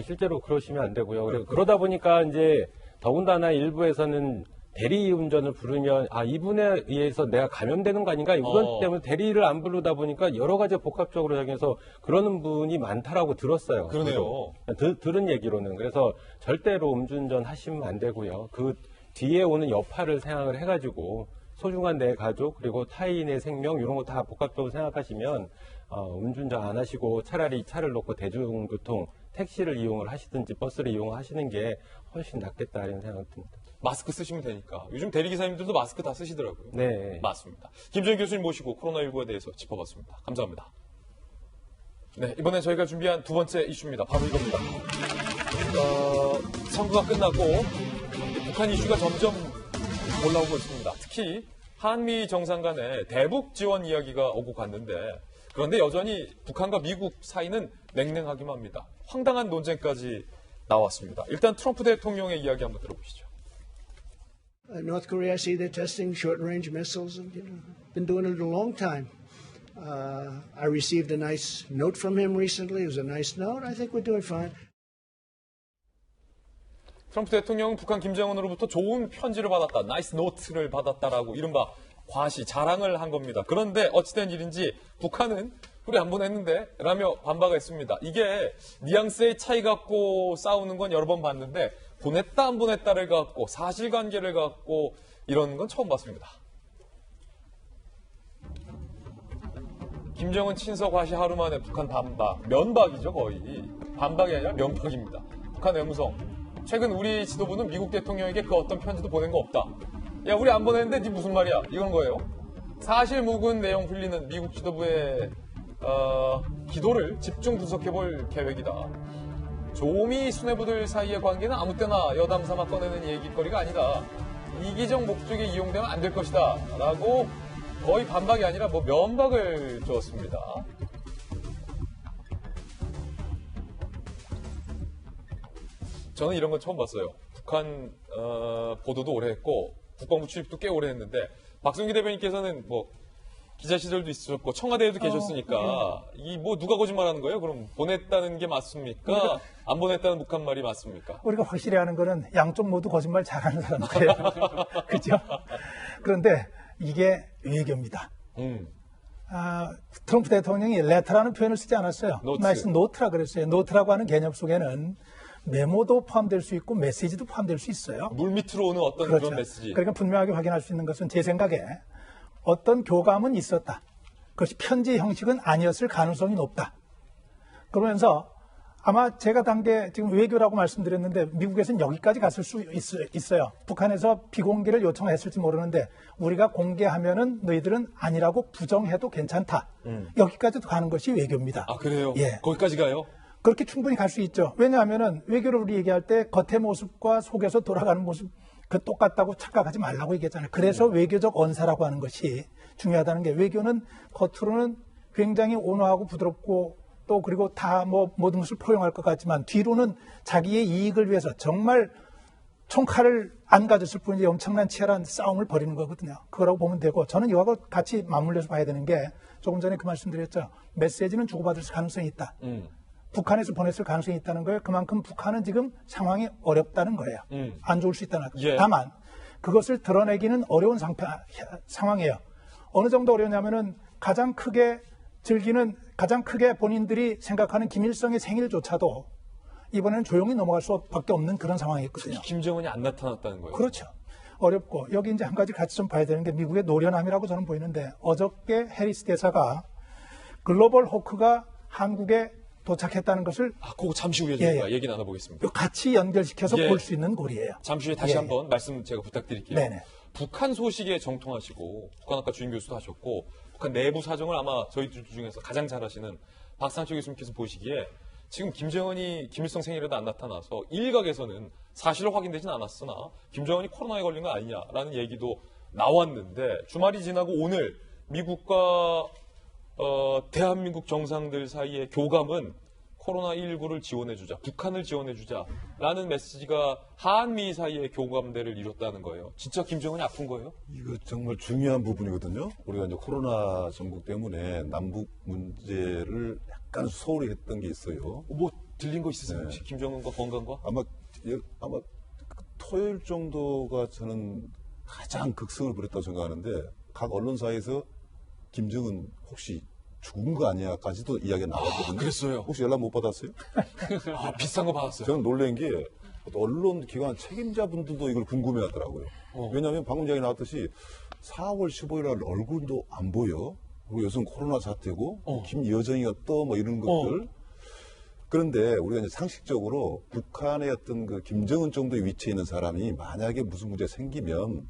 실제로 그러시면 안 되고요. 그러다 보니까 이제 더군다나 일부에서는 대리 운전을 부르면 이분에 의해서 내가 감염되는 거 아닌가, 이분 때문에 대리를 안 부르다 보니까 여러 가지 복합적으로 작용해서 그러는 분이 많다라고 들었어요. 그러네요. 들은 얘기로는. 그래서 절대로 음주운전 하시면 안 되고요. 그 뒤에 오는 여파를 생각을 해가지고 소중한 내 가족 그리고 타인의 생명 이런 거 다 복합적으로 생각하시면 음주운전 안 하시고 차라리 차를 놓고 대중교통 택시를 이용을 하시든지 버스를 이용하시는 게 훨씬 낫겠다, 이런 생각이 듭니다. 마스크 쓰시면 되니까. 요즘 대리기사님들도 마스크 다 쓰시더라고요. 네. 맞습니다. 김정희 교수님 모시고 코로나19에 대해서 짚어봤습니다. 감사합니다. 네, 이번에 저희가 준비한 두 번째 이슈입니다. 바로 이겁니다. 선거가 끝나고 북한 이슈가 점점 올라오고 있습니다. 특히 한미 정상 간의 대북 지원 이야기가 오고 갔는데, 그런데 여전히 북한과 미국 사이는 냉랭하기만 합니다. 황당한 논쟁까지 나왔습니다. 일단 트럼프 대통령의 이야기 한번 들어보시죠. North Korea, I see they're testing short-range missiles. Been doing it a long time. I received a nice note from him recently. It was a nice note. I think we're doing fine. 트럼프 대통령은 북한 김정은으로부터 좋은 편지를 받았다, 나이스 노트를 받았다라고 이른바 과시, 자랑을 한 겁니다. 그런데 어찌된 일인지 북한은 우리 안 보냈는데 라며 반박했습니다. 이게 뉘앙스의 차이 갖고 싸우는 건 여러 번 봤는데 보냈다 안 보냈다를 갖고 사실관계를 갖고 이러는 건 처음 봤습니다. 김정은 친서 과시 하루 만에 북한 반박, 면박이죠 거의. 반박이 아니라 면박입니다. 북한 외무성, 최근 우리 지도부는 미국 대통령에게 그 어떤 편지도 보낸 거 없다. 야, 우리 안 보냈는데 네 무슨 말이야, 이건 거예요. 사실 묵은 내용 흘리는 미국 지도부의 기도를 집중 분석해 볼 계획이다. 조미 수뇌부들 사이의 관계는 아무 때나 여담 삼아 꺼내는 얘기거리가 아니다. 이기적 목적에 이용되면 안 될 것이다 라고 거의 반박이 아니라 면박을 주었습니다. 저는 이런 건 처음 봤어요. 북한 보도도 오래 했고 국방부 출입도 꽤 오래 했는데, 박성기 대변인께서는 기자 시절도 있었고 청와대에도 계셨으니까 누가 거짓말하는 거예요? 그럼 보냈다는 게 맞습니까? 안 보냈다는 북한 말이 맞습니까? 우리가 확실히 아는 거는 양쪽 모두 거짓말 잘하는 사람들이에요. 그죠? 그런데 이게 외교입니다. 트럼프 대통령이 레터라는 표현을 쓰지 않았어요. 노트. 나이스 노트라 그랬어요. 노트라고 하는 개념 속에는 메모도 포함될 수 있고 메시지도 포함될 수 있어요. 물 밑으로 오는 어떤 그렇죠. 그런 메시지. 그러니까 분명하게 확인할 수 있는 것은 제 생각에 어떤 교감은 있었다. 그것이 편지 형식은 아니었을 가능성이 높다. 그러면서 아마 제가 단계 지금 외교라고 말씀드렸는데 미국에서는 여기까지 갔을 수 있어요. 북한에서 비공개를 요청했을지 모르는데 우리가 공개하면은 너희들은 아니라고 부정해도 괜찮다. 여기까지도 가는 것이 외교입니다. 아, 그래요? 예. 거기까지 가요? 그렇게 충분히 갈 수 있죠. 왜냐하면은 외교를 우리 얘기할 때 겉의 모습과 속에서 돌아가는 모습 그 똑같다고 착각하지 말라고 얘기했잖아요. 그래서 외교적 언사라고 하는 것이 중요하다는 게 외교는 겉으로는 굉장히 온화하고 부드럽고 또 그리고 다 뭐 모든 것을 포용할 것 같지만 뒤로는 자기의 이익을 위해서 정말 총칼을 안 가졌을 뿐이지 엄청난 치열한 싸움을 벌이는 거거든요. 그거라고 보면 되고 저는 이거하고 같이 맞물려서 봐야 되는 게 조금 전에 그 말씀드렸죠. 메시지는 주고받을 가능성이 있다. 북한에서 보냈을 가능성이 있다는 거예요. 그만큼 북한은 지금 상황이 어렵다는 거예요. 안 좋을 수 있다는 거예요. 예. 다만 그것을 드러내기는 어려운 상황이에요. 어느 정도 어려우냐면은 가장 크게 본인들이 생각하는 김일성의 생일조차도 이번에는 조용히 넘어갈 수밖에 없는 그런 상황이었거든요. 김정은이 안 나타났다는 거예요. 그렇죠. 어렵고 여기 이제 한 가지 같이 좀 봐야 되는 게 미국의 노련함이라고 저는 보이는데 어저께 해리스 대사가 글로벌 호크가 한국에 도착했다는 것을 그거 잠시 후에 저희가 얘기 나눠보겠습니다. 같이 연결시켜서 예. 볼 수 있는 고리예요. 잠시 후에 다시 예. 한번 말씀 제가 부탁드릴게요. 네네. 북한 소식에 정통하시고 북한학과 주임 교수도 하셨고 북한 내부 사정을 아마 저희들 중에서 가장 잘 아시는 박상철 교수님께서 보시기에 지금 김정은이 김일성 생일에도 안 나타나서 일각에서는 사실로 확인되진 않았으나 김정은이 코로나에 걸린 거 아니냐라는 얘기도 나왔는데 주말이 지나고 오늘 미국과 대한민국 정상들 사이의 교감은 코로나19를 지원해주자, 북한을 지원해주자라는 메시지가 한미 사이의 교감대를 이뤘다는 거예요. 진짜 김정은이 아픈 거예요? 이거 정말 중요한 부분이거든요. 우리가 이제 코로나 전국 때문에 남북 문제를 약간 소홀히 했던 게 있어요. 뭐 들린 거 있으세요? 네. 혹시 김정은과 건강과? 아마 토요일 정도가 저는 가장 극성을 부렸다고 생각하는데 각 언론사에서 김정은 혹시 죽은 거 아니야까지도 이야기가 나왔거든요. 그랬어요? 혹시 연락 못 받았어요? 비싼 거 받았어요. 저는 놀란 게 언론 기관 책임자분들도 이걸 궁금해하더라고요. 왜냐하면 방금 이야기 나왔듯이 4월 15일 날 얼굴도 안 보여. 그리고 요즘 코로나 사태고 김여정이가 또 뭐 이런 것들. 그런데 우리가 이제 상식적으로 북한의 어떤 그 김정은 정도의 위치에 있는 사람이 만약에 무슨 문제가 생기면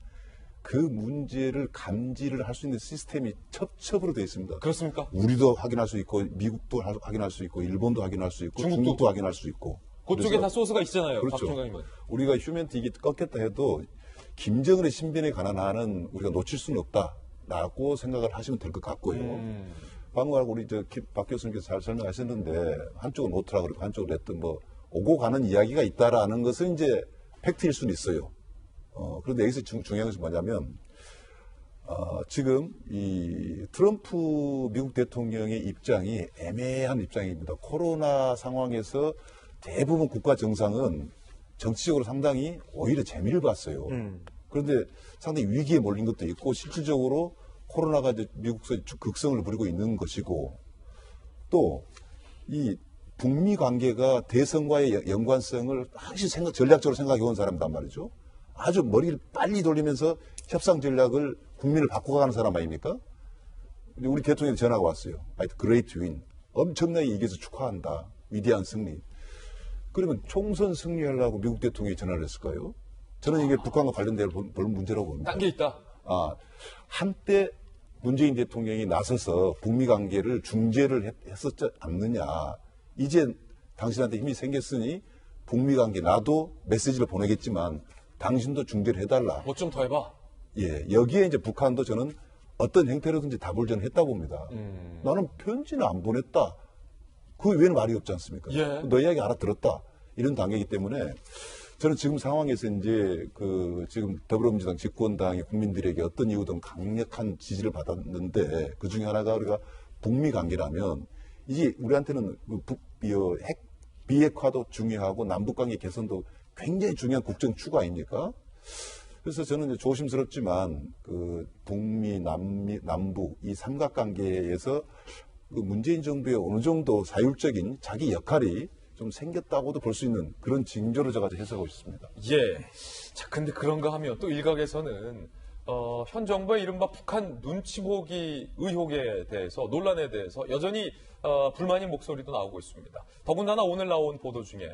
그 문제를 감지를 할 수 있는 시스템이 첩첩으로 되어 있습니다. 그렇습니까? 우리도 확인할 수 있고 미국도 확인할 수 있고 일본도 확인할 수 있고 중국도 확인할 수 있고. 그쪽에 그래서 다 소스가 있잖아요. 그렇죠. 박종강님은. 우리가 휴먼티 이게 꺾였다 해도 김정은의 신변에 관한 한은 우리가 놓칠 수는 없다라고 생각을 하시면 될 것 같고요. 방금 우리 박 교수님께서 잘 설명하셨는데 한쪽은 노트라 그러고 한쪽은 레튼 뭐 오고 가는 이야기가 있다라는 것은 이제 팩트일 수는 있어요. 그런데 여기서 중요한 것이 뭐냐면 지금 이 트럼프 미국 대통령의 입장이 애매한 입장입니다. 코로나 상황에서 대부분 국가 정상은 정치적으로 상당히 오히려 재미를 봤어요. 그런데 상당히 위기에 몰린 것도 있고 실질적으로 코로나가 이제 미국에서 극성을 부리고 있는 것이고 또 이 북미 관계가 대선과의 연관성을 항시 전략적으로 생각해 온 사람이란 말이죠. 아주 머리를 빨리 돌리면서 협상 전략을 국민을 바꿔가는 사람 아닙니까? 우리 대통령이 전화가 왔어요. 그레이트 윈. 엄청나게 이겨서 축하한다. 위대한 승리. 그러면 총선 승리하려고 미국 대통령이 전화를 했을까요? 저는 이게 북한과 관련된 별 문제라고 봅니다. 딴 게 있다. 한때 문재인 대통령이 나서서 북미 관계를 중재를 했었지 않느냐. 이제 당신한테 힘이 생겼으니 북미 관계 나도 메시지를 보내겠지만 당신도 중재를 해달라. 뭐 좀 더 해봐. 예, 여기에 이제 북한도 저는 어떤 형태로든지 답을 저는 했다고 봅니다. 나는 편지는 안 보냈다. 그 외에는 말이 없지 않습니까? 예. 너 이야기 알아들었다. 이런 단계이기 때문에 저는 지금 상황에서 이제 지금 더불어민주당 집권당이 국민들에게 어떤 이유든 강력한 지지를 받았는데 그 중에 하나가 우리가 북미 관계라면 이제 우리한테는 비핵화도 중요하고 남북관계 개선도 굉장히 중요한 국정 추구 아닙니까? 그래서 저는 이제 조심스럽지만 북미, 남북 이 삼각관계에서 문재인 정부의 어느 정도 사율적인 자기 역할이 좀 생겼다고도 볼 수 있는 그런 징조로 제가 해석하고 있습니다. 예. 자, 근데 그런가 하면 또 일각에서는 현 정부의 이른바 북한 눈치 보기 의혹에 대해서, 논란에 대해서 여전히 불만인 목소리도 나오고 있습니다. 더군다나 오늘 나온 보도 중에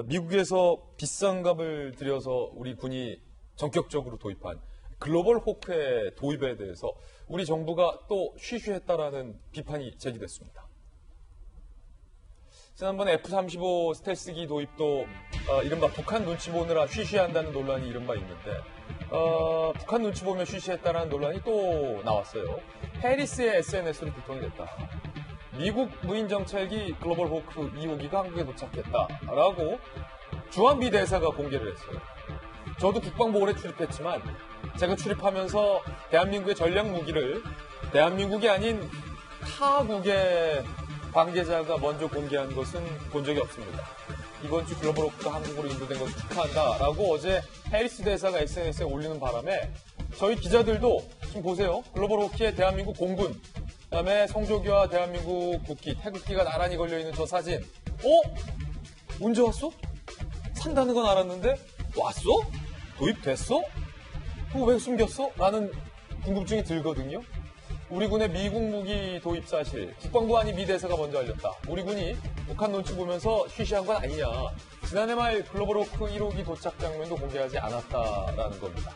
미국에서 비싼 값을 들여서 우리 군이 전격적으로 도입한 글로벌 호크의 도입에 대해서 우리 정부가 또 쉬쉬했다라는 비판이 제기됐습니다. 지난번에 F-35 스텔스기 도입도 이른바 북한 눈치 보느라 쉬쉬한다는 논란이 이른바 있는데 북한 눈치 보며 쉬쉬했다라는 논란이 또 나왔어요. 해리스의 SNS로 유통이 됐다. 미국 무인 정찰기 글로벌 호크 2호기가 한국에 도착했다라고 주한미 대사가 공개를 했어요. 저도 국방부 오래 출입했지만 제가 출입하면서 대한민국의 전략 무기를 대한민국이 아닌 타국의 관계자가 먼저 공개한 것은 본 적이 없습니다. 이번 주 글로벌 호크가 한국으로 인도된 것을 축하한다라고 어제 해리스 대사가 SNS에 올리는 바람에 저희 기자들도 지금 보세요. 글로벌 호크에 대한민국 공군, 그다음에 성조기와 대한민국 국기, 태극기가 나란히 걸려있는 저 사진. 언제 왔어? 산다는 건 알았는데 왔어? 도입됐어? 그거 왜 숨겼어? 라는 궁금증이 들거든요. 우리 군의 미국 무기 도입 사실, 국방부 아닌 미 대사가 먼저 알렸다. 우리 군이 북한 눈치 보면서 쉬쉬한 건 아니냐. 지난해 말 글로벌 호크 1호기 도착 장면도 공개하지 않았다라는 겁니다.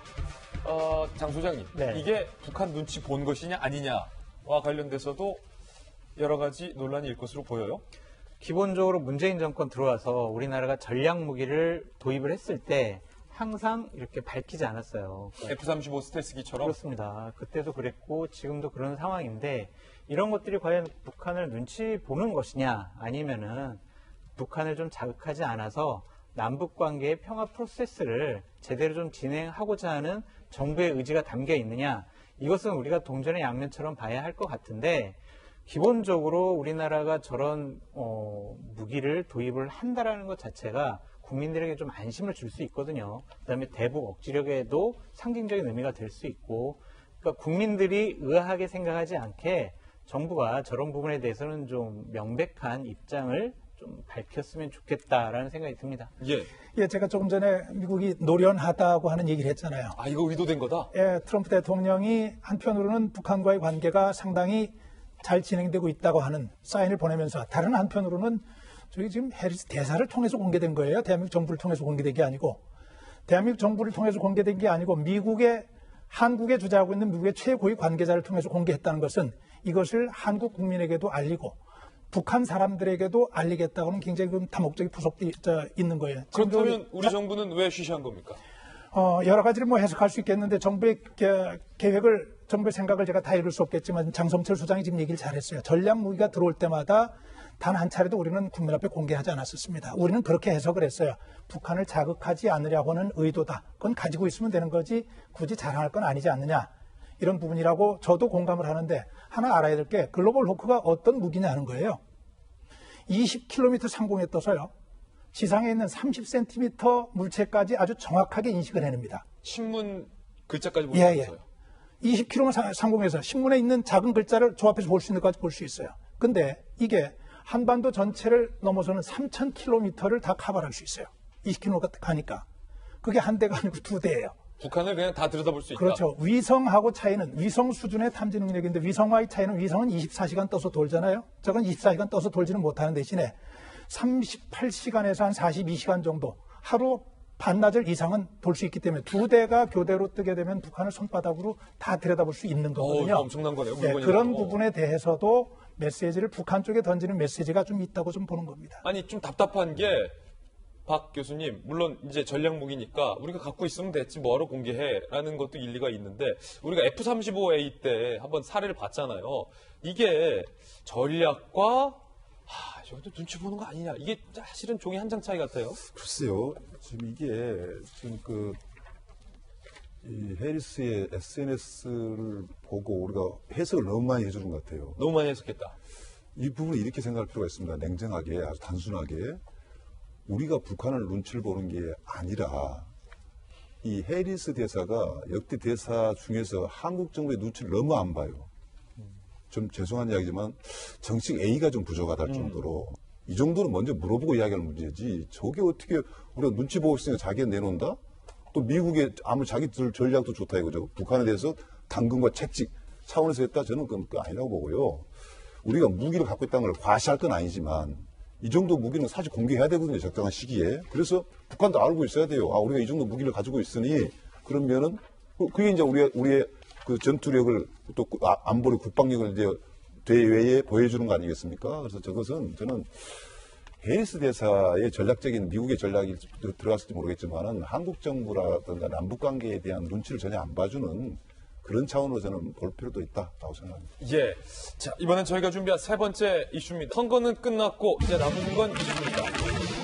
장 소장님, 네. 이게 북한 눈치 본 것이냐 아니냐와 관련돼서도 여러 가지 논란이 일 것으로 보여요. 기본적으로 문재인 정권 들어와서 우리나라가 전략 무기를 도입을 했을 때 항상 이렇게 밝히지 않았어요. F-35 스텔스기처럼. 그렇습니다. 그때도 그랬고 지금도 그런 상황인데 이런 것들이 과연 북한을 눈치 보는 것이냐 아니면은 북한을 좀 자극하지 않아서 남북 관계의 평화 프로세스를 제대로 좀 진행하고자 하는 정부의 의지가 담겨 있느냐, 이것은 우리가 동전의 양면처럼 봐야 할 것 같은데, 기본적으로 우리나라가 저런 무기를 도입을 한다라는 것 자체가 국민들에게 좀 안심을 줄 수 있거든요. 그다음에 대북 억지력에도 상징적인 의미가 될 수 있고, 그러니까 국민들이 의아하게 생각하지 않게 정부가 저런 부분에 대해서는 좀 명백한 입장을 좀 밝혔으면 좋겠다라는 생각이 듭니다. 예. 제가 조금 전에 미국이 노련하다고 하는 얘기를 했잖아요. 이거 의도된 거다? 예, 트럼프 대통령이 한편으로는 북한과의 관계가 상당히 잘 진행되고 있다고 하는 사인을 보내면서, 다른 한편으로는 저희 지금 해리스 대사를 통해서 공개된 거예요. 대한민국 정부를 통해서 공개된 게 아니고, 대한민국 정부를 통해서 공개된 게 아니고 한국에 주재하고 있는 미국의 최고위 관계자를 통해서 공개했다는 것은 이것을 한국 국민에게도 알리고 북한 사람들에게도 알리겠다고는 굉장히 다목적인 부속이 있는 거예요. 그렇다면 우리 정부는 왜 쉬쉬한 겁니까? 여러 가지를 해석할 수 있겠는데, 정부의 생각을 제가 다 이룰 수 없겠지만 장성철 소장이 지금 얘기를 잘했어요. 전략 무기가 들어올 때마다 단 한 차례도 우리는 국민 앞에 공개하지 않았었습니다. 우리는 그렇게 해석을 했어요. 북한을 자극하지 않으려고 하는 의도다. 그건 가지고 있으면 되는 거지 굳이 자랑할 건 아니지 않느냐. 이런 부분이라고 저도 공감을 하는데, 하나 알아야 될 게 글로벌 호크가 어떤 무기냐는 거예요. 20km 상공에 떠서요, 지상에 있는 30cm 물체까지 아주 정확하게 인식을 해냅니다. 신문 글자까지 볼 수 있어요. 20km 상공에서 신문에 있는 작은 글자를 저 앞에서 볼 수 있는 것까지 볼 수 있어요. 근데 이게 한반도 전체를 넘어서는 3,000km를 다 커버할 수 있어요. 20km 가니까. 그게 한 대가 아니고 두 대예요. 북한을 그냥 다 들여다볼 수 있다. 그렇죠. 위성하고 차이는, 위성 수준의 탐지 능력인데 위성과의 차이는, 위성은 24시간 떠서 돌잖아요. 저건 24시간 떠서 돌지는 못하는 대신에 38시간에서 한 42시간 정도, 하루 반나절 이상은 돌 수 있기 때문에 두 대가 교대로 뜨게 되면 북한을 손바닥으로 다 들여다볼 수 있는 거거든요. 엄청난 거네요. 그런 부분에 대해서도 메시지를 북한 쪽에 던지는 메시지가 좀 있다고 좀 보는 겁니다. 아니, 좀 답답한 게, 박 교수님, 물론 이제 전략 무기니까 우리가 갖고 있으면 됐지 뭐하러 공개해라는 것도 일리가 있는데, 우리가 F-35A 때 한번 사례를 봤잖아요. 이게 전략과 저것도 눈치 보는 거 아니냐. 이게 사실은 종이 한 장 차이 같아요. 글쎄요. 지금 이게 지금 이 해리스의 SNS를 보고 우리가 해석을 너무 많이 해주는 것 같아요. 너무 많이 해석했다. 이 부분을 이렇게 생각할 필요가 있습니다. 냉정하게, 아주 단순하게. 우리가 북한을 눈치를 보는 게 아니라 이 해리스 대사가 역대 대사 중에서 한국 정부의 눈치를 너무 안 봐요. 좀 죄송한 이야기지만 정식 A가 좀 부족하다 할 정도로 이 정도는 먼저 물어보고 이야기하는 문제지. 저게 어떻게 우리가 눈치 보고 있으니까 자기가 내놓는다? 또 미국의 아무리 자기 전략도 좋다 이거죠. 북한에 대해서 당근과 채찍 차원에서 했다? 저는 그건 아니라고 보고요. 우리가 무기를 갖고 있다는 걸 과시할 건 아니지만 이 정도 무기는 사실 공개해야 되거든요. 적당한 시기에. 그래서 북한도 알고 있어야 돼요. 아, 우리가 이 정도 무기를 가지고 있으니 그러면은 그게 이제 우리의 그 전투력을 또 안보리 국방력을 이제 대외에 보여주는 거 아니겠습니까? 그래서 저것은 저는 해리스 대사의 전략적인 미국의 전략이 들어갔을지 모르겠지만은 한국 정부라든가 남북 관계에 대한 눈치를 전혀 안 봐주는 그런 차원으로 저는 볼 필요도 있다고 생각합니다. 예. 자, 이번엔 저희가 준비한 세 번째 이슈입니다. 선거는 끝났고 이제 남은 건 이슈입니다.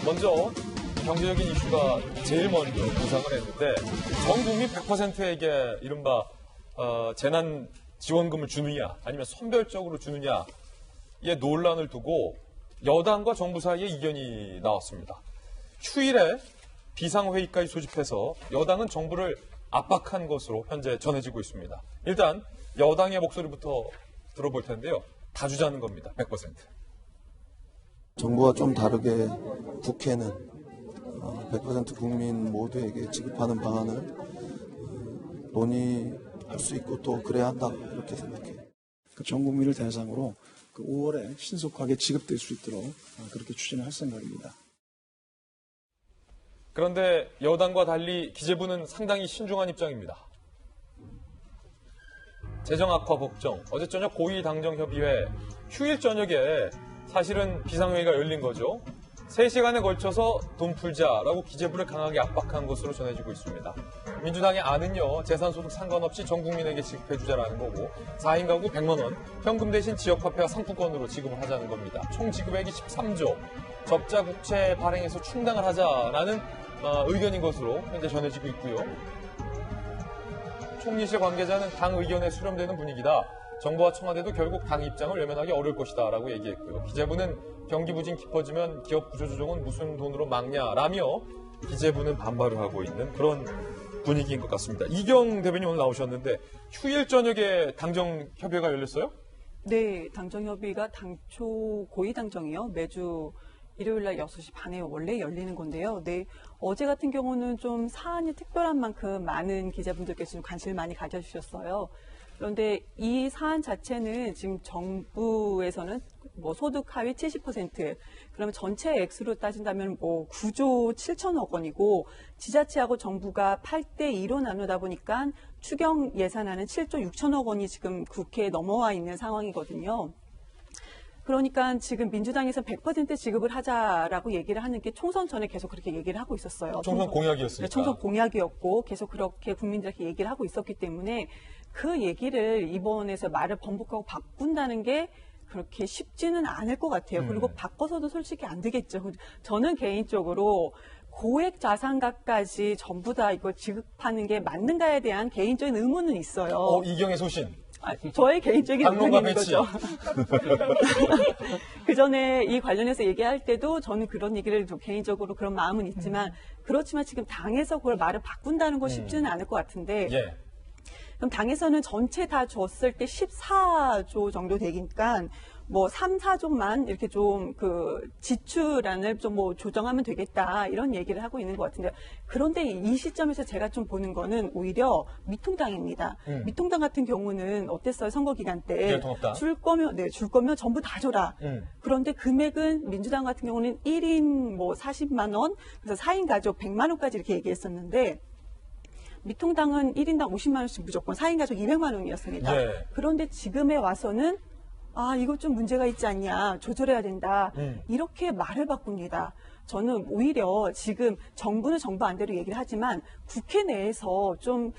먼저 경제적인 이슈가 제일 먼저 부상을 했는데 전 국민 100%에게 이른바 재난 지원금을 주느냐 아니면 선별적으로 주느냐의 논란을 두고 여당과 정부 사이에 이견이 나왔습니다. 휴일에 비상회의까지 소집해서 여당은 정부를 압박한 것으로 현재 전해지고 있습니다. 일단 여당의 목소리부터 들어볼 텐데요. 다 주자는 겁니다. 100%. 정부와 좀 다르게 국회는 100% 국민 모두에게 지급하는 방안을 논의할 수 있고 또 그래야 한다 이렇게 생각해요. 전 국민을 대상으로 5월에 신속하게 지급될 수 있도록 그렇게 추진할 생각입니다. 그런데 여당과 달리 기재부는 상당히 신중한 입장입니다. 재정 악화 걱정. 어제 저녁 고위당정협의회 휴일 저녁에 사실은 비상회의가 열린 거죠. 3시간에 걸쳐서 돈 풀자라고 기재부를 강하게 압박한 것으로 전해지고 있습니다. 민주당의 안은요, 재산소득 상관없이 전 국민에게 지급해주자라는 거고 4인 가구 100만 원, 현금 대신 지역화폐와 상품권으로 지급을 하자는 겁니다. 총 지급액이 13조, 적자 국채 발행해서 충당을 하자라는 의견인 것으로 현재 전해지고 있고요. 총리실 관계자는 당 의견에 수렴되는 분위기다. 정부와 청와대도 결국 당 입장을 외면하기 어려울 것이다 라고 얘기했고요. 기재부는 경기 부진 깊어지면 기업 구조조정은 무슨 돈으로 막냐라며 기재부는 반발을 하고 있는 그런 분위기인 것 같습니다. 이경 대변인 오늘 나오셨는데 휴일 저녁에 당정협의가 열렸어요? 네, 당정협의가 당초 고위당정이요. 매주 일요일날 6시 반에 원래 열리는 건데요. 네, 어제 같은 경우는 좀 사안이 특별한 만큼 많은 기자분들께서 좀 관심을 많이 가져주셨어요. 그런데 이 사안 자체는 지금 정부에서는 소득 하위 70%, 그러면 전체 액수로 따진다면 9조 7천억 원이고 지자체하고 정부가 8대2로 나누다 보니까 추경 예산안은 7조 6천억 원이 지금 국회에 넘어와 있는 상황이거든요. 그러니까 지금 민주당에서 100% 지급을 하자라고 얘기를 하는 게 총선 전에 계속 그렇게 얘기를 하고 있었어요. 총선 공약이었으니까. 네, 총선 공약이었고 계속 그렇게 국민들에게 얘기를 하고 있었기 때문에 그 얘기를 이번에서 말을 번복하고 바꾼다는 게 그렇게 쉽지는 않을 것 같아요. 그리고 바꿔서도 솔직히 안 되겠죠. 저는 개인적으로 고액 자산가까지 전부 다 이걸 지급하는 게 맞는가에 대한 개인적인 의문은 있어요. 이경의 소신. 저의 개인적인 의견인 거죠. 그 전에 이 관련해서 얘기할 때도 저는 그런 얘기를 좀 개인적으로 그런 마음은 있지만 그렇지만 지금 당에서 그걸 말을 바꾼다는 건 쉽지는 않을 것 같은데 예. 그럼 당에서는 전체 다 줬을 때 14조 정도 되니까 3, 4조만 이렇게 좀 지출안을 좀 조정하면 되겠다 이런 얘기를 하고 있는 것 같은데 그런데 이 시점에서 제가 좀 보는 거는 오히려 미통당입니다. 미통당 같은 경우는 어땠어요? 선거 기간 때 줄 거면 전부 다 줘라. 그런데 금액은 민주당 같은 경우는 1인 40만 원, 그래서 4인 가족 100만 원까지 이렇게 얘기했었는데 미통당은 1인당 50만 원씩 무조건 4인 가족 200만 원이었습니다. 네. 그런데 지금에 와서는 이거 좀 문제가 있지 않냐, 조절해야 된다. 이렇게 말을 바꿉니다. 저는 오히려 지금 정부는 정부 안대로 얘기를 하지만 국회 내에서 좀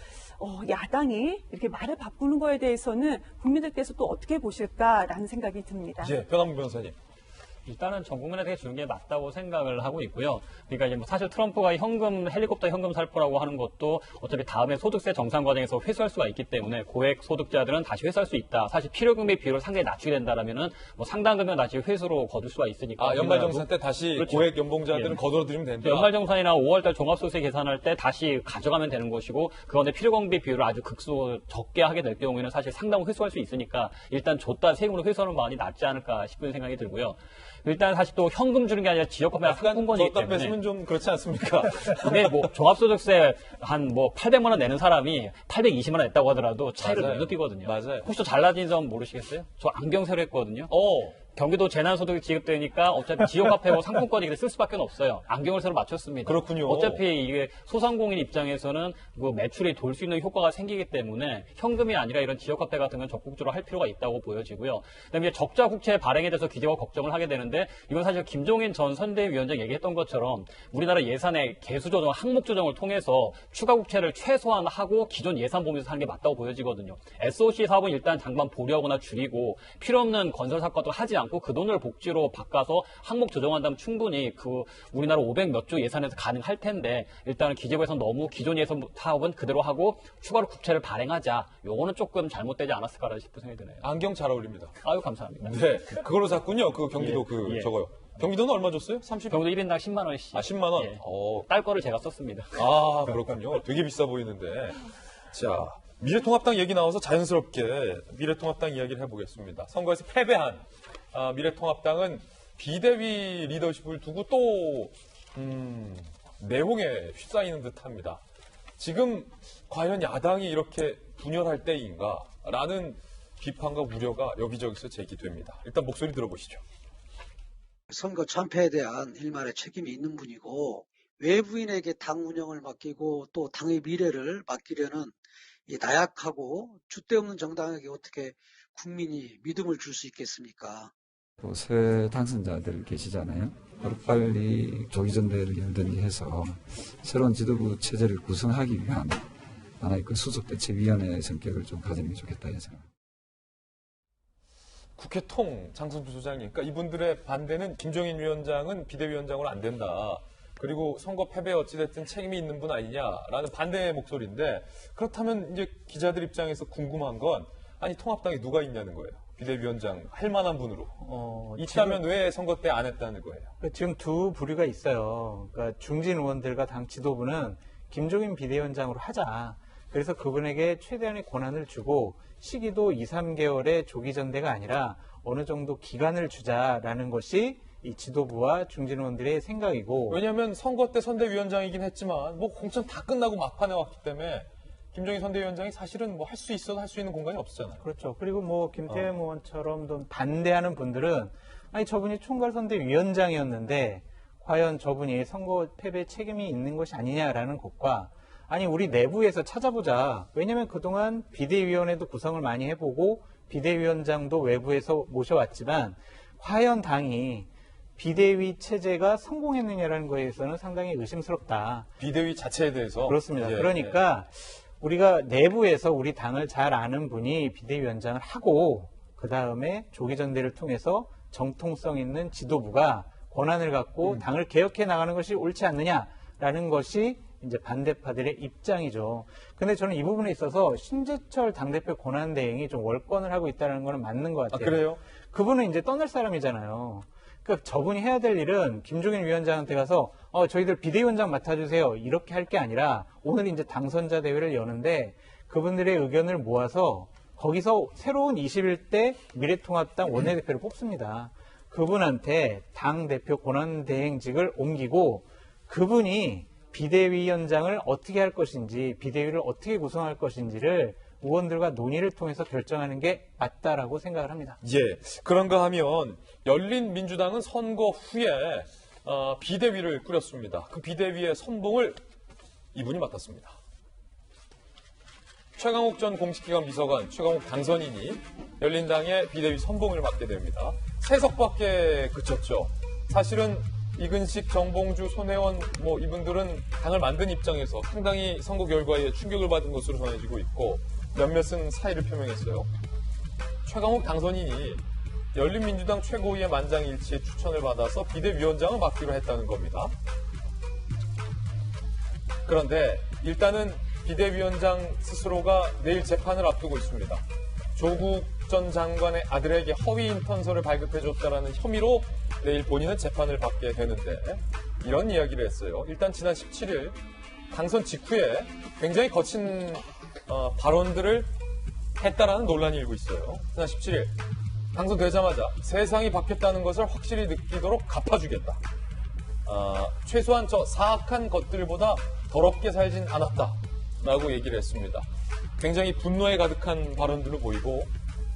야당이 이렇게 말을 바꾸는 거에 대해서는 국민들께서 또 어떻게 보실까라는 생각이 듭니다. 예, 변함부 변호사님. 일단은 전 국민에게 주는 게 맞다고 생각을 하고 있고요. 그러니까 이제 사실 트럼프가 헬리콥터 현금 살포라고 하는 것도 어차피 다음에 소득세 정산 과정에서 회수할 수가 있기 때문에 고액 소득자들은 다시 회수할 수 있다. 사실 필요금의 비율을 상당히 낮추게 된다라면은 상당 금액 다시 회수로 거둘 수가 있으니까. 연말정산 때 다시 그렇죠. 고액 연봉자들은 거둬들이면 된다. 연말정산이나 5월달 종합소득세 계산할 때 다시 가져가면 되는 것이고 그런데 필요금비 비율을 아주 적게 하게 될 경우에는 사실 상당 회수할 수 있으니까 일단 줬다 세금으로 회수하는 방안이 낫지 않을까 싶은 생각이 들고요. 일단 사실 또 현금 주는 게 아니라 지역화폐나 상품권이기 줬다 때문에. 뺏으면 좀 그렇지 않습니까? 근데 뭐 종합소득세 한 뭐 800만 원 내는 사람이 820만 원 냈다고 하더라도 차이를 맞아요. 못 느끼거든요. 맞아요. 혹시 또 잘라진 점 모르시겠어요? 저 안경세로 했거든요. 경기도 재난소득이 지급되니까 어차피 지역화폐고 상품권이기 때문에 쓸 수밖에 없어요. 안경을 새로 맞췄습니다. 그렇군요. 어차피 이게 소상공인 입장에서는 뭐 매출이 돌 수 있는 효과가 생기기 때문에 현금이 아니라 이런 지역화폐 같은 건 적극적으로 할 필요가 있다고 보여지고요. 그다음에 이제 적자 국채 발행에 대해서 기재부가 걱정을 하게 되는데 이건 사실 김종인 전 선대위원장 얘기했던 것처럼 우리나라 예산의 개수 조정, 항목 조정을 통해서 추가 국채를 최소화하고 기존 예산 보면서 하는 게 맞다고 보여지거든요. SOC 사업은 일단 당장 보류하거나 줄이고 필요 없는 건설 사건도 하지 않고 그 돈을 복지로 바꿔서 항목 조정한다면 충분히 그 우리나라 500 몇 조 예산에서 가능할 텐데 일단은 기재부에서 너무 기존 예산 사업은 그대로 하고 추가로 국채를 발행하자. 요거는 조금 잘못되지 않았을까라는 싶은 생각이 드네요. 안경 잘 어울립니다. 아유 감사합니다. 네, 그걸로 샀군요. 그 경기도 예. 저거요. 경기도는 얼마 줬어요? 30? 경기도 1인당 10만 원씩. 10만 원? 예. 딸 거를 제가 썼습니다. 아, 그렇군요. 되게 비싸 보이는데. 자, 미래통합당 얘기 나와서 자연스럽게 미래통합당 이야기를 해보겠습니다. 선거에서 패배한 미래통합당은 비대위 리더십을 두고 또 내홍에 휩싸이는 듯합니다. 지금 과연 야당이 이렇게 분열할 때인가라는 비판과 우려가 여기저기서 제기됩니다. 일단 목소리 들어보시죠. 선거 참패에 대한 일말의 책임이 있는 분이고 외부인에게 당 운영을 맡기고 또 당의 미래를 맡기려는 이 나약하고 줏대 없는 정당에게 어떻게 국민이 믿음을 줄 수 있겠습니까? 또 새 당선자들 계시잖아요. 빨리 조기전대를 열든지 해서 새로운 지도부 체제를 구성하기 위한 하나의 그 수석대책위원회 성격을 좀 가지는 게 좋겠다 해서. 국회통 장성주 소장님, 그러니까 이분들의 반대는 김종인 위원장은 비대위원장으로 안 된다. 그리고 선거 패배에 어찌됐든 책임이 있는 분 아니냐라는 반대의 목소리인데 그렇다면 이제 기자들 입장에서 궁금한 건 아니 통합당에 누가 있냐는 거예요. 비대위원장 할 만한 분으로. 있다면 왜 선거 때 안 했다는 거예요. 지금 두 부류가 있어요. 그러니까 중진 의원들과 당 지도부는 김종인 비대위원장으로 하자. 그래서 그분에게 최대한의 권한을 주고 시기도 2, 3개월의 조기 전대가 아니라 어느 정도 기간을 주자라는 것이 이 지도부와 중진 의원들의 생각이고. 왜냐하면 선거 때 선대위원장이긴 했지만 뭐 공천 다 끝나고 막판에 왔기 때문에 김종인 선대위원장이 사실은 뭐 할 수 있어도 할 수 있는 공간이 없었잖아요. 그렇죠. 그리고 뭐 김태현 의원처럼 좀 반대하는 분들은 아니 저분이 총괄선대위원장이었는데 과연 저분이 선거 패배 책임이 있는 것이 아니냐라는 것과 아니 우리 내부에서 찾아보자. 왜냐하면 그동안 비대위원회도 구성을 많이 해보고 비대위원장도 외부에서 모셔왔지만 과연 당이 비대위 체제가 성공했느냐라는 거에서는 상당히 의심스럽다. 비대위 자체에 대해서? 그렇습니다. 예, 그러니까 우리가 내부에서 우리 당을 잘 아는 분이 비대위원장을 하고 그 다음에 조기전대를 통해서 정통성 있는 지도부가 권한을 갖고 당을 개혁해 나가는 것이 옳지 않느냐라는 것이 이제 반대파들의 입장이죠. 근데 저는 이 부분에 있어서 신재철 당대표 권한대행이 좀 월권을 하고 있다는 건 맞는 것 같아요. 아, 그래요? 그분은 이제 떠날 사람이잖아요. 그러니까 저분이 해야 될 일은 김종인 위원장한테 가서 저희들 비대위원장 맡아주세요. 이렇게 할 게 아니라 오늘 이제 당선자 대회를 여는데 그분들의 의견을 모아서 거기서 새로운 21대 미래통합당 원내대표를 뽑습니다. 그분한테 당대표 권한대행직을 옮기고 그분이 비대위원장을 어떻게 할 것인지 비대위를 어떻게 구성할 것인지를 의원들과 논의를 통해서 결정하는 게 맞다라고 생각을 합니다. 예, 그런가 하면 열린민주당은 선거 후에 비대위를 꾸렸습니다. 그 비대위의 선봉을 이분이 맡았습니다. 최강욱 전 공식기관 비서관, 최강욱 당선인이 열린당의 비대위 선봉을 맡게 됩니다. 3석밖에 그쳤죠. 사실은 이근식, 정봉주, 손혜원 이분들은 당을 만든 입장에서 상당히 선거 결과에 충격을 받은 것으로 전해지고 있고 몇몇은 사의를 표명했어요. 최강욱 당선인이 열린민주당 최고위의 만장일치의 추천을 받아서 비대위원장을 맡기로 했다는 겁니다. 그런데 일단은 비대위원장 스스로가 내일 재판을 앞두고 있습니다. 조국 전 장관의 아들에게 허위 인턴서를 발급해줬다라는 혐의로 내일 본인은 재판을 받게 되는데 이런 이야기를 했어요. 일단 지난 17일 당선 직후에 굉장히 거친 발언들을 했다라는 논란이 일고 있어요. 지난 17일 당선되자마자 세상이 바뀌었다는 것을 확실히 느끼도록 갚아주겠다. 최소한 저 사악한 것들보다 더럽게 살진 않았다. 라고 얘기를 했습니다. 굉장히 분노에 가득한 발언들로 보이고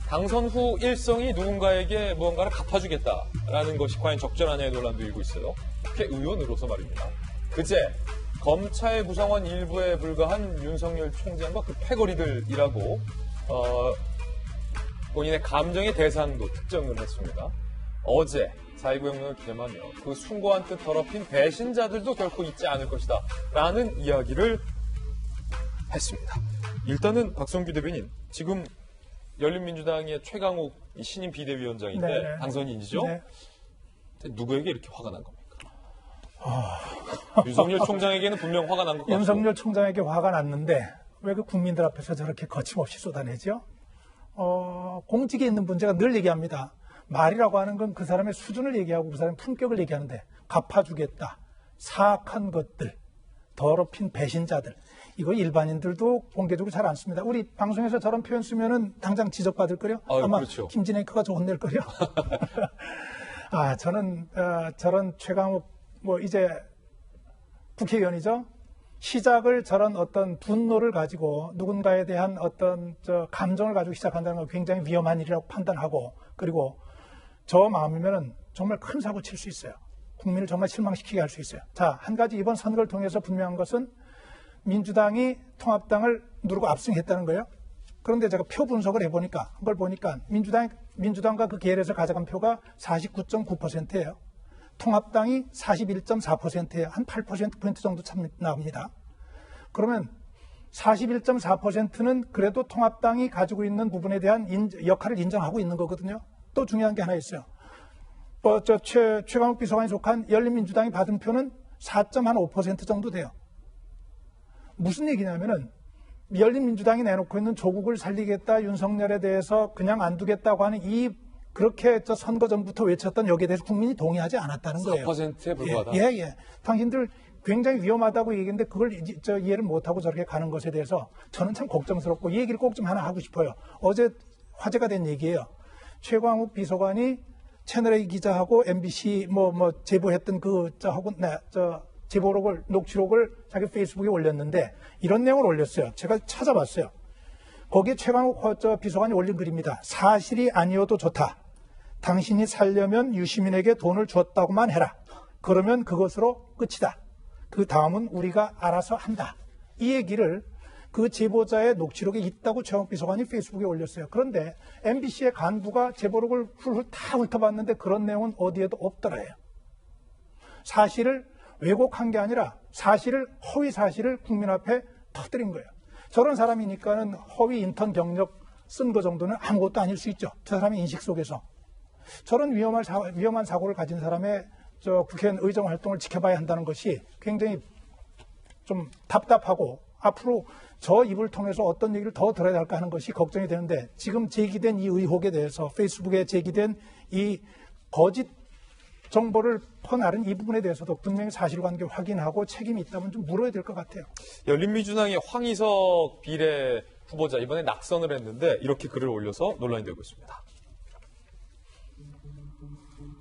당선 후 일성이 누군가에게 무언가를 갚아주겠다라는 것이 과연 적절하냐의 논란도 일고 있어요. 국회의원으로서 말입니다. 그제 검찰 구성원 일부에 불과한 윤석열 총장과 그 패거리들이라고 본인의 감정의 대상도 특정을 했습니다. 어제 4.19 혁명을 기념하며 그 숭고한 뜻 더럽힌 배신자들도 결코 잊지 않을 것이다 라는 이야기를 했습니다. 일단은 박성규 대변인, 지금 열린민주당의 최강욱 신임 비대위원장인데 네. 당선인이죠? 네. 누구에게 이렇게 화가 난 겁니까? 윤석열 총장에게는 분명 화가 난 것 같고 윤석열 총장에게 화가 났는데 왜 그 국민들 앞에서 저렇게 거침없이 쏟아내죠? 공직에 있는 문제가 늘 얘기합니다. 말이라고 하는 건 그 사람의 수준을 얘기하고 그 사람의 품격을 얘기하는데 갚아주겠다, 사악한 것들, 더럽힌 배신자들, 이거 일반인들도 공개적으로 잘 안 씁니다. 우리 방송에서 저런 표현 쓰면은 당장 지적받을 거요. 아마 그렇죠. 김진애가 저 혼낼 거요. 저는 저런 최강욱 이제 국회의원이죠. 시작을 저런 어떤 분노를 가지고 누군가에 대한 어떤 감정을 가지고 시작한다는 건 굉장히 위험한 일이라고 판단하고, 그리고 저 마음이면은 정말 큰 사고 칠 수 있어요. 국민을 정말 실망시키게 할 수 있어요. 자, 한 가지 이번 선거를 통해서 분명한 것은 민주당이 통합당을 누르고 압승했다는 거예요. 그런데 제가 표 분석을 해보니까, 그걸 보니까 민주당과 그 계열에서 가져간 표가 49.9%예요. 통합당이 41.4%예요. 한 8%포인트 정도 참 나옵니다. 그러면 41.4%는 그래도 통합당이 가지고 있는 부분에 대한 역할을 인정하고 있는 거거든요. 또 중요한 게 하나 있어요. 최강욱 비서관이 속한 열린민주당이 받은 표는 4.5% 정도 돼요. 무슨 얘기냐면은 열린민주당이 내놓고 있는 조국을 살리겠다, 윤석열에 대해서 그냥 안 두겠다고 하는 그렇게 선거 전부터 외쳤던 여기에 대해서 국민이 동의하지 않았다는 거예요. 4%에 불과하다. 예. 당신들 굉장히 위험하다고 얘기했는데 그걸 이해를 못하고 저렇게 가는 것에 대해서 저는 참 걱정스럽고, 이 얘기를 꼭 좀 하나 하고 싶어요. 어제 화제가 된 얘기예요. 최광욱 비서관이 채널A 기자하고 MBC 제보했던 제보록을, 녹취록을 자기 페이스북에 올렸는데 이런 내용을 올렸어요. 제가 찾아봤어요. 거기에 최강욱 비서관이 올린 글입니다. 사실이 아니어도 좋다. 당신이 살려면 유시민에게 돈을 주었다고만 해라. 그러면 그것으로 끝이다. 그 다음은 우리가 알아서 한다. 이 얘기를 그 제보자의 녹취록에 있다고 최강욱 비서관이 페이스북에 올렸어요. 그런데 MBC의 간부가 제보록을 다 훑어봤는데 그런 내용은 어디에도 없더래요. 사실을 왜곡한 게 아니라 허위 사실을 국민 앞에 터뜨린 거예요. 저런 사람이니까는 허위 인턴 경력 쓴 거 정도는 아무것도 아닐 수 있죠. 저 사람의 인식 속에서. 저런 위험한 사고를 가진 사람의 국회의원 의정 활동을 지켜봐야 한다는 것이 굉장히 좀 답답하고, 앞으로 저 입을 통해서 어떤 얘기를 더 들어야 할까 하는 것이 걱정이 되는데, 지금 제기된 이 의혹에 대해서 페이스북에 제기된 이 거짓 정보를 퍼나른 이 부분에 대해서도 분명히 사실관계 확인하고 책임이 있다면 좀 물어야 될 것 같아요. 열린민주당의 황희석 비례 후보자 이번에 낙선을 했는데 이렇게 글을 올려서 논란이 되고 있습니다.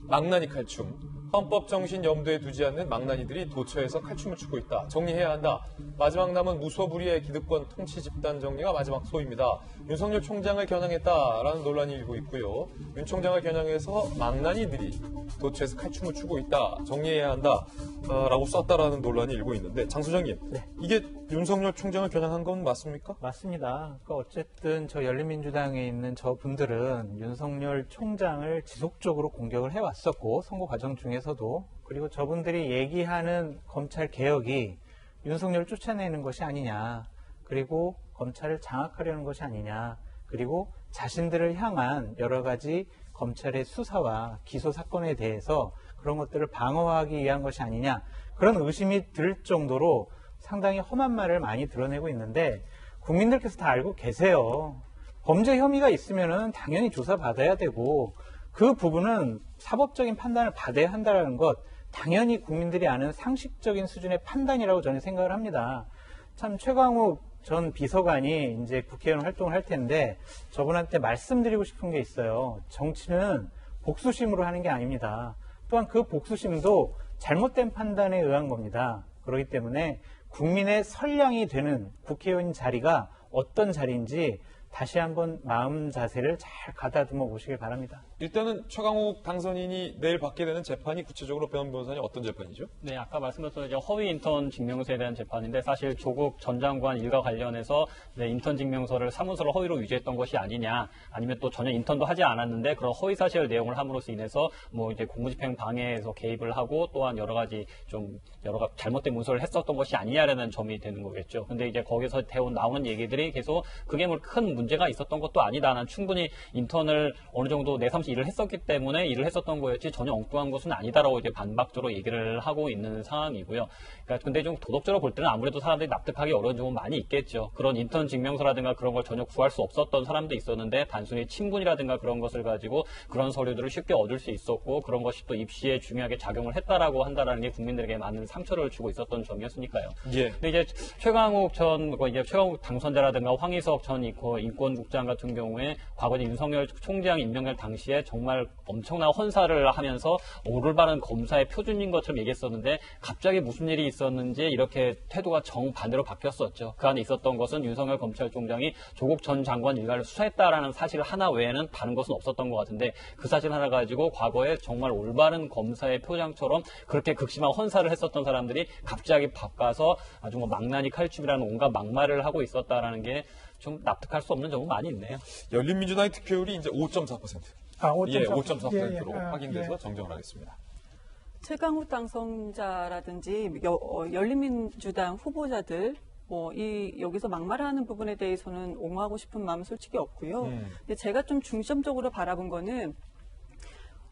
망나니 칼춤. 헌법 정신 염두에 두지 않는 망나니들이 도처에서 칼춤을 추고 있다. 정리해야 한다. 마지막 남은 무소불위의 기득권 통치 집단 정리가 마지막 소입니다. 윤석열 총장을 겨냥했다라는 논란이 일고 있고요. 윤 총장을 겨냥해서 망나니들이 도처에서 칼춤을 추고 있다. 정리해야 한다. 라고 썼다라는 논란이 일고 있는데, 장 소장님, 네. 이게 윤석열 총장을 겨냥한 건 맞습니까? 맞습니다. 그러니까 어쨌든 저 열린민주당에 있는 저 분들은 윤석열 총장을 지속적으로 공격을 해왔었고, 선거 과정 중에서도, 그리고 저분들이 얘기하는 검찰 개혁이 윤석열을 쫓아내는 것이 아니냐, 그리고 검찰을 장악하려는 것이 아니냐, 그리고 자신들을 향한 여러 가지 검찰의 수사와 기소 사건에 대해서 그런 것들을 방어하기 위한 것이 아니냐, 그런 의심이 들 정도로 상당히 험한 말을 많이 드러내고 있는데, 국민들께서 다 알고 계세요. 범죄 혐의가 있으면은 당연히 조사받아야 되고, 그 부분은 사법적인 판단을 받아야 한다는 것, 당연히 국민들이 아는 상식적인 수준의 판단이라고 저는 생각을 합니다. 참 최강욱 전 비서관이 이제 국회의원 활동을 할 텐데 저분한테 말씀드리고 싶은 게 있어요. 정치는 복수심으로 하는 게 아닙니다. 또한 그 복수심도 잘못된 판단에 의한 겁니다. 그렇기 때문에 국민의 선량이 되는 국회의원 자리가 어떤 자리인지 다시 한번 마음 자세를 잘 가다듬어 보시길 바랍니다. 일단은 최강욱 당선인이 내일 받게 되는 재판이 구체적으로 배원 변호사님 어떤 재판이죠? 네, 아까 말씀드렸던 이제 허위 인턴 증명서에 대한 재판인데 사실 조국 전 장관 일과 관련해서 인턴 증명서를 사문서를 허위로 위조했던 것이 아니냐, 아니면 또 전혀 인턴도 하지 않았는데 그런 허위 사실 내용을 함으로써 인해서 뭐 이제 공무집행 방해에서 개입을 하고 또한 여러 가지 잘못된 문서를 했었던 것이 아니냐라는 점이 되는 거겠죠. 근데 이제 거기서 나오는 얘기들이 계속 그게 뭐 큰 문제가 있었던 것도 아니다. 난 충분히 인턴을 어느 정도 내삼시 일을 했었기 때문에 일을 했었던 거였지 전혀 엉뚱한 것은 아니다라고 이제 반박적으로 얘기를 하고 있는 상황이고요. 그러니까 근데 좀 도덕적으로 볼 때는 아무래도 사람들이 납득하기 어려운 점은 많이 있겠죠. 그런 인턴 증명서라든가 그런 걸 전혀 구할 수 없었던 사람도 있었는데 단순히 친분이라든가 그런 것을 가지고 그런 서류들을 쉽게 얻을 수 있었고 그런 것이 또 입시에 중요하게 작용을 했다라고 한다라는 게 국민들에게 많은 상처를 주고 있었던 점이었으니까요. 예. 근데 이제 최강욱 당선자라든가 황희석 전 인권국장 같은 경우에 과거 윤석열 총장 임명할 당시에 정말 엄청난 헌사를 하면서 올바른 검사의 표준인 것처럼 얘기했었는데 갑자기 무슨 일이 있었는지 이렇게 태도가 정반대로 바뀌었었죠. 그 안에 있었던 것은 윤석열 검찰총장이 조국 전 장관 일가를 수사했다라는 사실 하나 외에는 다른 것은 없었던 것 같은데 그 사실 하나 가지고 과거에 정말 올바른 검사의 표장처럼 그렇게 극심한 헌사를 했었던 사람들이 갑자기 바꿔서 아주 뭐 망나니 칼춤이라는 온갖 막말을 하고 있었다라는 게 좀 납득할 수 없는 점은 많이 있네요. 열린민주당의 득표율이 이제 5.4%. 예, 5.4%로 확인돼서 정정을 하겠습니다. 최강욱 당선자라든지 열린민주당 후보자들 여기서 막말하는 부분에 대해서는 옹호하고 싶은 마음은 솔직히 없고요. 근데 제가 좀 중점적으로 바라본 거는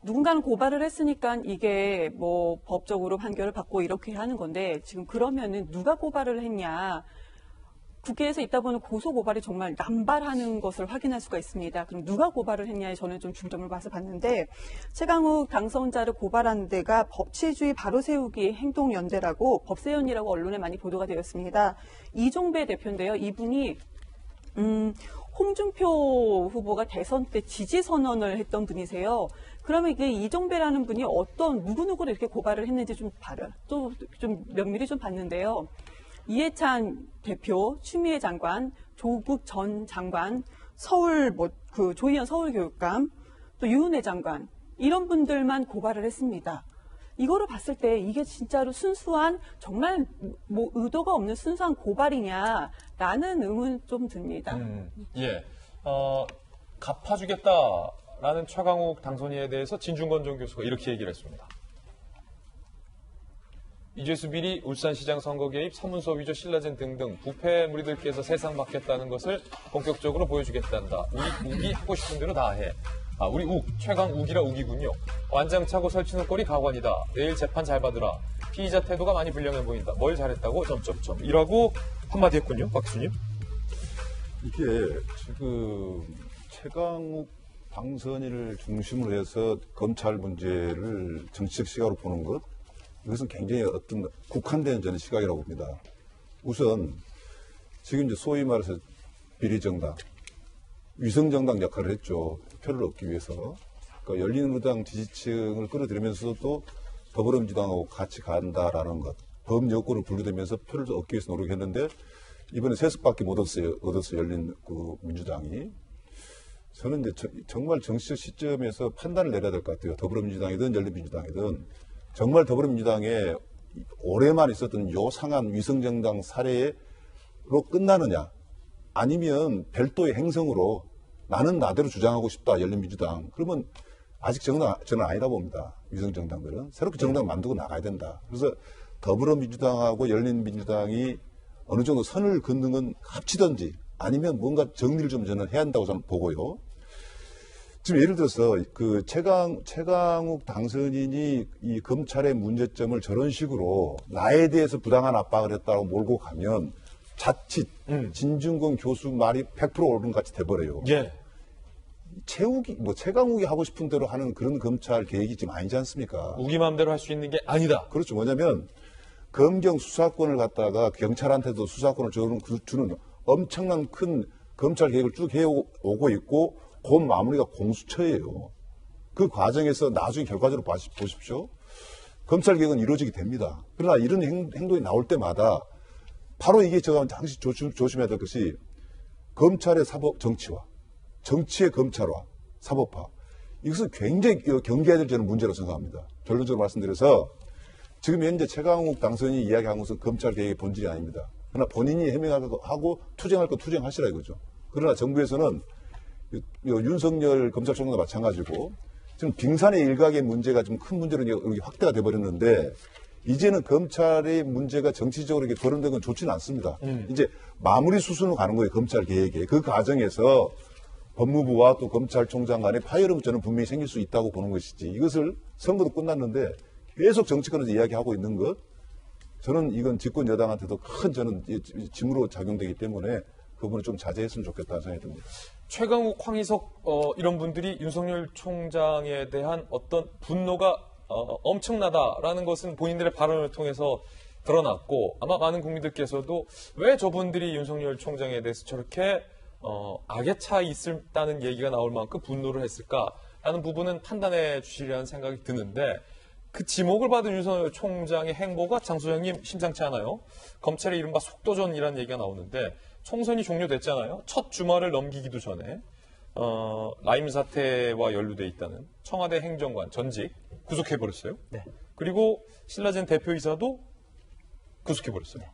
누군가는 고발을 했으니까 이게 뭐 법적으로 판결을 받고 이렇게 하는 건데 지금 그러면은 누가 고발을 했냐? 국회에서 있다 보면 고소 고발이 정말 남발하는 것을 확인할 수가 있습니다. 그럼 누가 고발을 했냐에 저는 좀 중점을 봐서 봤는데 최강욱 당선자를 고발한 데가 법치주의 바로세우기 행동연대라고 법세연이라고 언론에 많이 보도가 되었습니다. 이종배 대표인데요. 이분이 홍준표 후보가 대선 때 지지 선언을 했던 분이세요. 그러면 이게 이종배라는 분이 누구누구를 이렇게 고발을 했는지 좀 면밀히 좀 봤는데요. 이해찬 대표, 추미애 장관, 조국 전 장관, 조희연 서울교육감, 또 유은혜 장관 이런 분들만 고발을 했습니다. 이거를 봤을 때 이게 진짜로 순수한 정말 뭐 의도가 없는 순수한 고발이냐라는 의문 좀 듭니다. 예, 갚아주겠다라는 최강욱 당선인에 대해서 진중권 전 교수가 이렇게 얘기를 했습니다. 이재수 비리, 울산시장 선거 개입, 사문서 위조, 신라젠 등등 부패 무리들께서 세상 받겠다는 것을 본격적으로 보여주겠단다. 우리 우기 하고 싶은 대로 다 해. 우리 최강 우기라 우기군요. 완장차고 설치는 꼴이 가관이다. 내일 재판 잘 받으라. 피의자 태도가 많이 불량해 보인다. 뭘 잘했다고? 이라고 한마디 했군요. 박 교수님. 이게 지금 최강욱 당선인을 중심으로 해서 검찰 문제를 정치적 시각으로 보는 것, 이것은 굉장히 어떤 국한된 저는 시각이라고 봅니다. 우선 지금 이제 소위 말해서 비리정당, 위성정당 역할을 했죠. 표를 얻기 위해서. 그러니까 열린우리당 지지층을 끌어들이면서도 더불어민주당하고 같이 간다라는 것, 범여권을 분류되면서 표를 얻기 위해서 노력했는데 이번에 3석밖에 못 얻었어요. 열린 민주당이. 저는 이제 정말 정치적 시점에서 판단을 내려야 될 것 같아요. 더불어민주당이든 열린민주당이든 정말 더불어민주당에 오래만 있었던 요상한 위성정당 사례로 끝나느냐, 아니면 별도의 행성으로 나는 나대로 주장하고 싶다, 열린민주당. 그러면 아직 저는 아니라 봅니다. 위성정당들은. 새롭게 정당 만들고 나가야 된다. 그래서 더불어민주당하고 열린민주당이 어느 정도 선을 긋는 건 합치든지 아니면 뭔가 정리를 좀 저는 해야 한다고 저는 보고요. 지금 예를 들어서 그 최강욱 당선인이 이 검찰의 문제점을 저런 식으로 나에 대해서 부당한 압박을 했다고 몰고 가면 자칫 진중권 교수 말이 100% 옳은 같이 돼버려요. 예. 최강욱이 하고 싶은 대로 하는 그런 검찰 계획이 지금 아니지 않습니까? 우기 마음대로 할 수 있는 게 아니다. 그렇죠. 뭐냐면 검경 수사권을 갖다가 경찰한테도 수사권을 주는 엄청난 큰 검찰 개혁을 쭉 해오고 있고 그 마무리가 공수처예요. 그 과정에서 나중에 결과적으로 보십시오. 검찰 개혁은 이루어지게 됩니다. 그러나 이런 행동이 나올 때마다 바로 이게 제가 항상 조심해야 될 것이 검찰의 사법 정치화, 정치의 검찰화, 사법화. 이것은 굉장히 경계해야 될 저는 문제라고 생각합니다. 결론적으로 말씀드려서 지금 현재 최강욱 당선인이 이야기한 것은 검찰 개혁의 본질이 아닙니다. 그러나 본인이 해명하고 투쟁할 거 투쟁하시라 이거죠. 그러나 정부에서는 윤석열 검찰총장도 마찬가지고 지금 빙산의 일각의 문제가 좀 큰 문제로 이게 확대가 돼버렸는데 이제는 검찰의 문제가 정치적으로 이렇게 거론된 건 좋지는 않습니다. 이제 마무리 수순으로 가는 거예요. 검찰 개혁에. 그 과정에서 법무부와 또 검찰총장 간의 파열음은 저는 분명히 생길 수 있다고 보는 것이지 이것을 선거도 끝났는데 계속 정치권에서 이야기하고 있는 것 저는 이건 집권 여당한테도 큰 저는 짐으로 작용되기 때문에 그 부분을 좀 자제했으면 좋겠다는 생각이 듭니다. 최강욱, 황희석 이런 분들이 윤석열 총장에 대한 어떤 분노가 엄청나다라는 것은 본인들의 발언을 통해서 드러났고 아마 많은 국민들께서도 왜 저분들이 윤석열 총장에 대해서 저렇게 악의 차 있다는 얘기가 나올 만큼 분노를 했을까라는 부분은 판단해 주시리라는 생각이 드는데 그 지목을 받은 윤석열 총장의 행보가 장 소장님 심상치 않아요. 검찰의 이른바 속도전이라는 얘기가 나오는데 총선이 종료됐잖아요. 첫 주말을 넘기기도 전에 라임 사태와 연루돼 있다는 청와대 행정관 전직 구속해버렸어요. 네. 그리고 신라젠 대표이사도 구속해버렸어요. 네.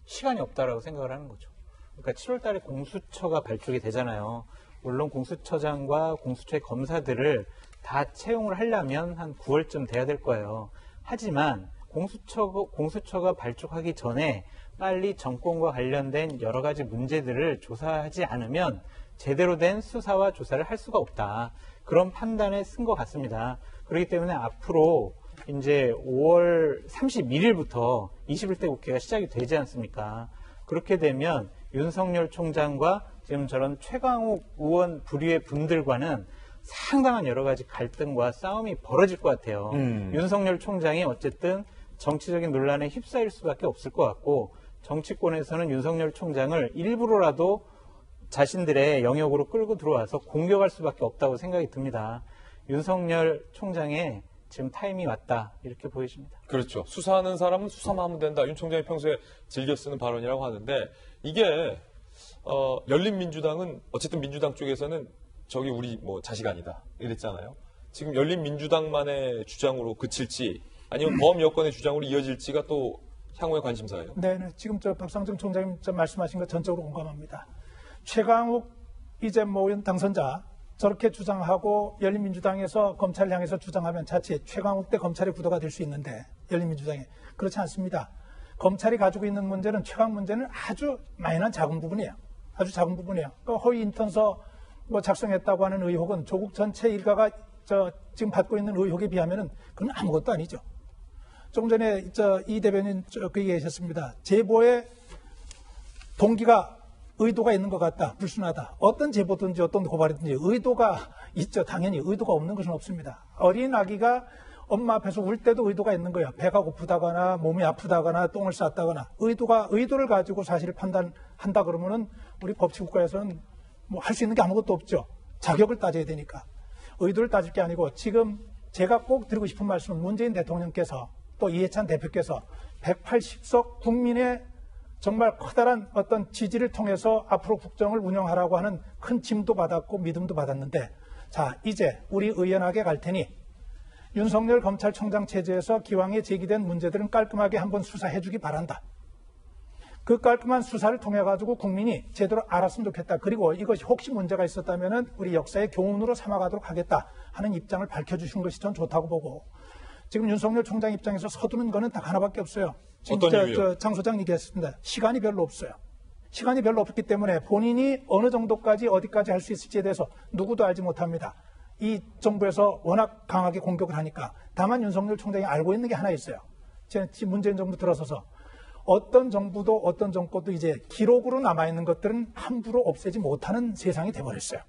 시간이 없다라고 생각을 하는 거죠. 그러니까 7월 달에 공수처가 발족이 되잖아요. 물론 공수처장과 공수처의 검사들을 다 채용을 하려면 한 9월쯤 돼야 될 거예요. 하지만 공수처가 발족하기 전에 빨리 정권과 관련된 여러 가지 문제들을 조사하지 않으면 제대로 된 수사와 조사를 할 수가 없다. 그런 판단에 쓴 것 같습니다. 그렇기 때문에 앞으로 이제 5월 31일부터 21대 국회가 시작이 되지 않습니까? 그렇게 되면 윤석열 총장과 지금 저런 최강욱 의원 부류의 분들과는 상당한 여러 가지 갈등과 싸움이 벌어질 것 같아요. 윤석열 총장이 어쨌든 정치적인 논란에 휩싸일 수밖에 없을 것 같고 정치권에서는 윤석열 총장을 일부러라도 자신들의 영역으로 끌고 들어와서 공격할 수밖에 없다고 생각이 듭니다. 윤석열 총장의 지금 타임이 왔다 이렇게 보여집니다. 그렇죠. 수사하는 사람은 수사만 하면 된다. 윤 총장이 평소에 즐겨 쓰는 발언이라고 하는데 이게 열린민주당은 어쨌든 민주당 쪽에서는 저기 우리 뭐 자식 아니다 이랬잖아요. 지금 열린민주당만의 주장으로 그칠지 아니면 범여권의 주장으로 이어질지가 또 향후의 관심사예요. 네, 지금 박상정 총장님 말씀하신 것 전적으로 공감합니다. 최강욱 이재모 의원 당선자 저렇게 주장하고 열린민주당에서 검찰을 향해서 주장하면 자칫 최강욱 대 검찰의 구도가 될 수 있는데 열린민주당에 그렇지 않습니다. 검찰이 가지고 있는 문제는 최강 문제는 아주 마이너한 작은 부분이에요. 아주 작은 부분이에요. 그 허위 인턴서 작성했다고 하는 의혹은 조국 전체 일가가 지금 받고 있는 의혹에 비하면은 그건 아무것도 아니죠. 조금 전에 이 대변인 그 얘기하셨습니다. 제보에 동기가 의도가 있는 것 같다, 불순하다. 어떤 제보든지 어떤 고발이든지 의도가 있죠. 당연히 의도가 없는 것은 없습니다. 어린 아기가 엄마 앞에서 울 때도 의도가 있는 거예요. 배가 고프다거나 몸이 아프다거나 똥을 쌌다거나 의도를 가지고 사실을 판단한다 그러면은 우리 법치국가에서는 뭐 할 수 있는 게 아무것도 없죠. 자격을 따져야 되니까. 의도를 따질 게 아니고 지금 제가 꼭 드리고 싶은 말씀은 문재인 대통령께서 또 이해찬 대표께서 180석 국민의 정말 커다란 어떤 지지를 통해서 앞으로 국정을 운영하라고 하는 큰 짐도 받았고 믿음도 받았는데 자 이제 우리 의연하게 갈 테니 윤석열 검찰총장 체제에서 기왕에 제기된 문제들은 깔끔하게 한번 수사해 주기 바란다. 그 깔끔한 수사를 통해 가지고 국민이 제대로 알았으면 좋겠다. 그리고 이것이 혹시 문제가 있었다면은 우리 역사의 교훈으로 삼아가도록 하겠다 하는 입장을 밝혀주신 것이 전 좋다고 보고 지금 윤석열 총장 입장에서 서두는 거는 딱 하나밖에 없어요. 지금 장 소장 얘기했습니다. 시간이 별로 없어요. 시간이 별로 없기 때문에 본인이 어느 정도까지 어디까지 할 수 있을지에 대해서 누구도 알지 못합니다. 이 정부에서 워낙 강하게 공격을 하니까 다만 윤석열 총장이 알고 있는 게 하나 있어요. 문재인 정부 들어서서 어떤 정부도 어떤 정권도 이제 기록으로 남아있는 것들은 함부로 없애지 못하는 세상이 돼버렸어요.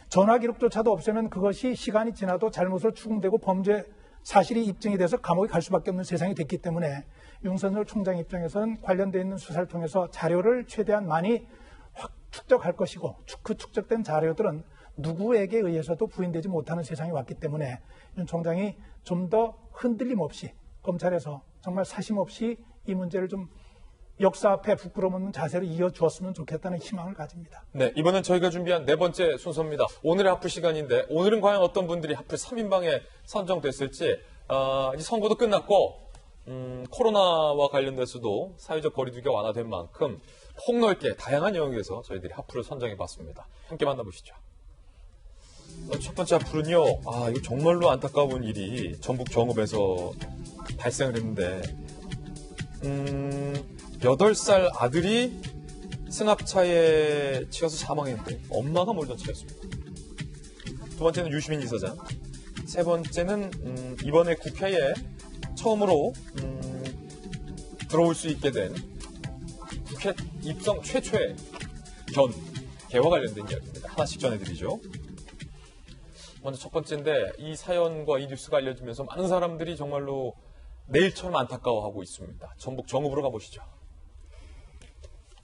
전화 기록조차도 없애면 그것이 시간이 지나도 잘못을 추궁되고 범죄 사실이 입증이 돼서 감옥에 갈 수밖에 없는 세상이 됐기 때문에 윤석열 총장 입장에서는 관련되어 있는 수사를 통해서 자료를 최대한 많이 축적할 것이고 그 축적된 자료들은 누구에게 의해서도 부인되지 못하는 세상이 왔기 때문에 윤 총장이 좀 더 흔들림 없이 검찰에서 정말 사심 없이 이 문제를 좀 역사 앞에 부끄럼 없는 자세로 이어주었으면 좋겠다는 희망을 가집니다. 네, 이번엔 저희가 준비한 네 번째 순서입니다. 오늘의 하플 시간인데 오늘은 과연 어떤 분들이 하플 3인방에 선정됐을지 이제 선거도 끝났고 코로나와 관련돼서도 사회적 거리두기가 완화된 만큼 폭넓게 다양한 영역에서 저희들이 하플을 선정해봤습니다. 함께 만나보시죠. 첫 번째 하플은요. 이거 정말로 안타까운 일이 전북 정읍에서 발생을 했는데 8살 아들이 승합차에 치여서 사망했는데 엄마가 몰던 차였습니다. 두 번째는 유시민 이사장. 세 번째는 이번에 국회에 처음으로 들어올 수 있게 된 국회 입성 최초의 개와 관련된 이야기입니다. 하나씩 전해드리죠. 먼저 첫 번째인데 이 사연과 이 뉴스가 알려지면서 많은 사람들이 정말로 내일처럼 안타까워하고 있습니다. 전북 정읍으로 가보시죠.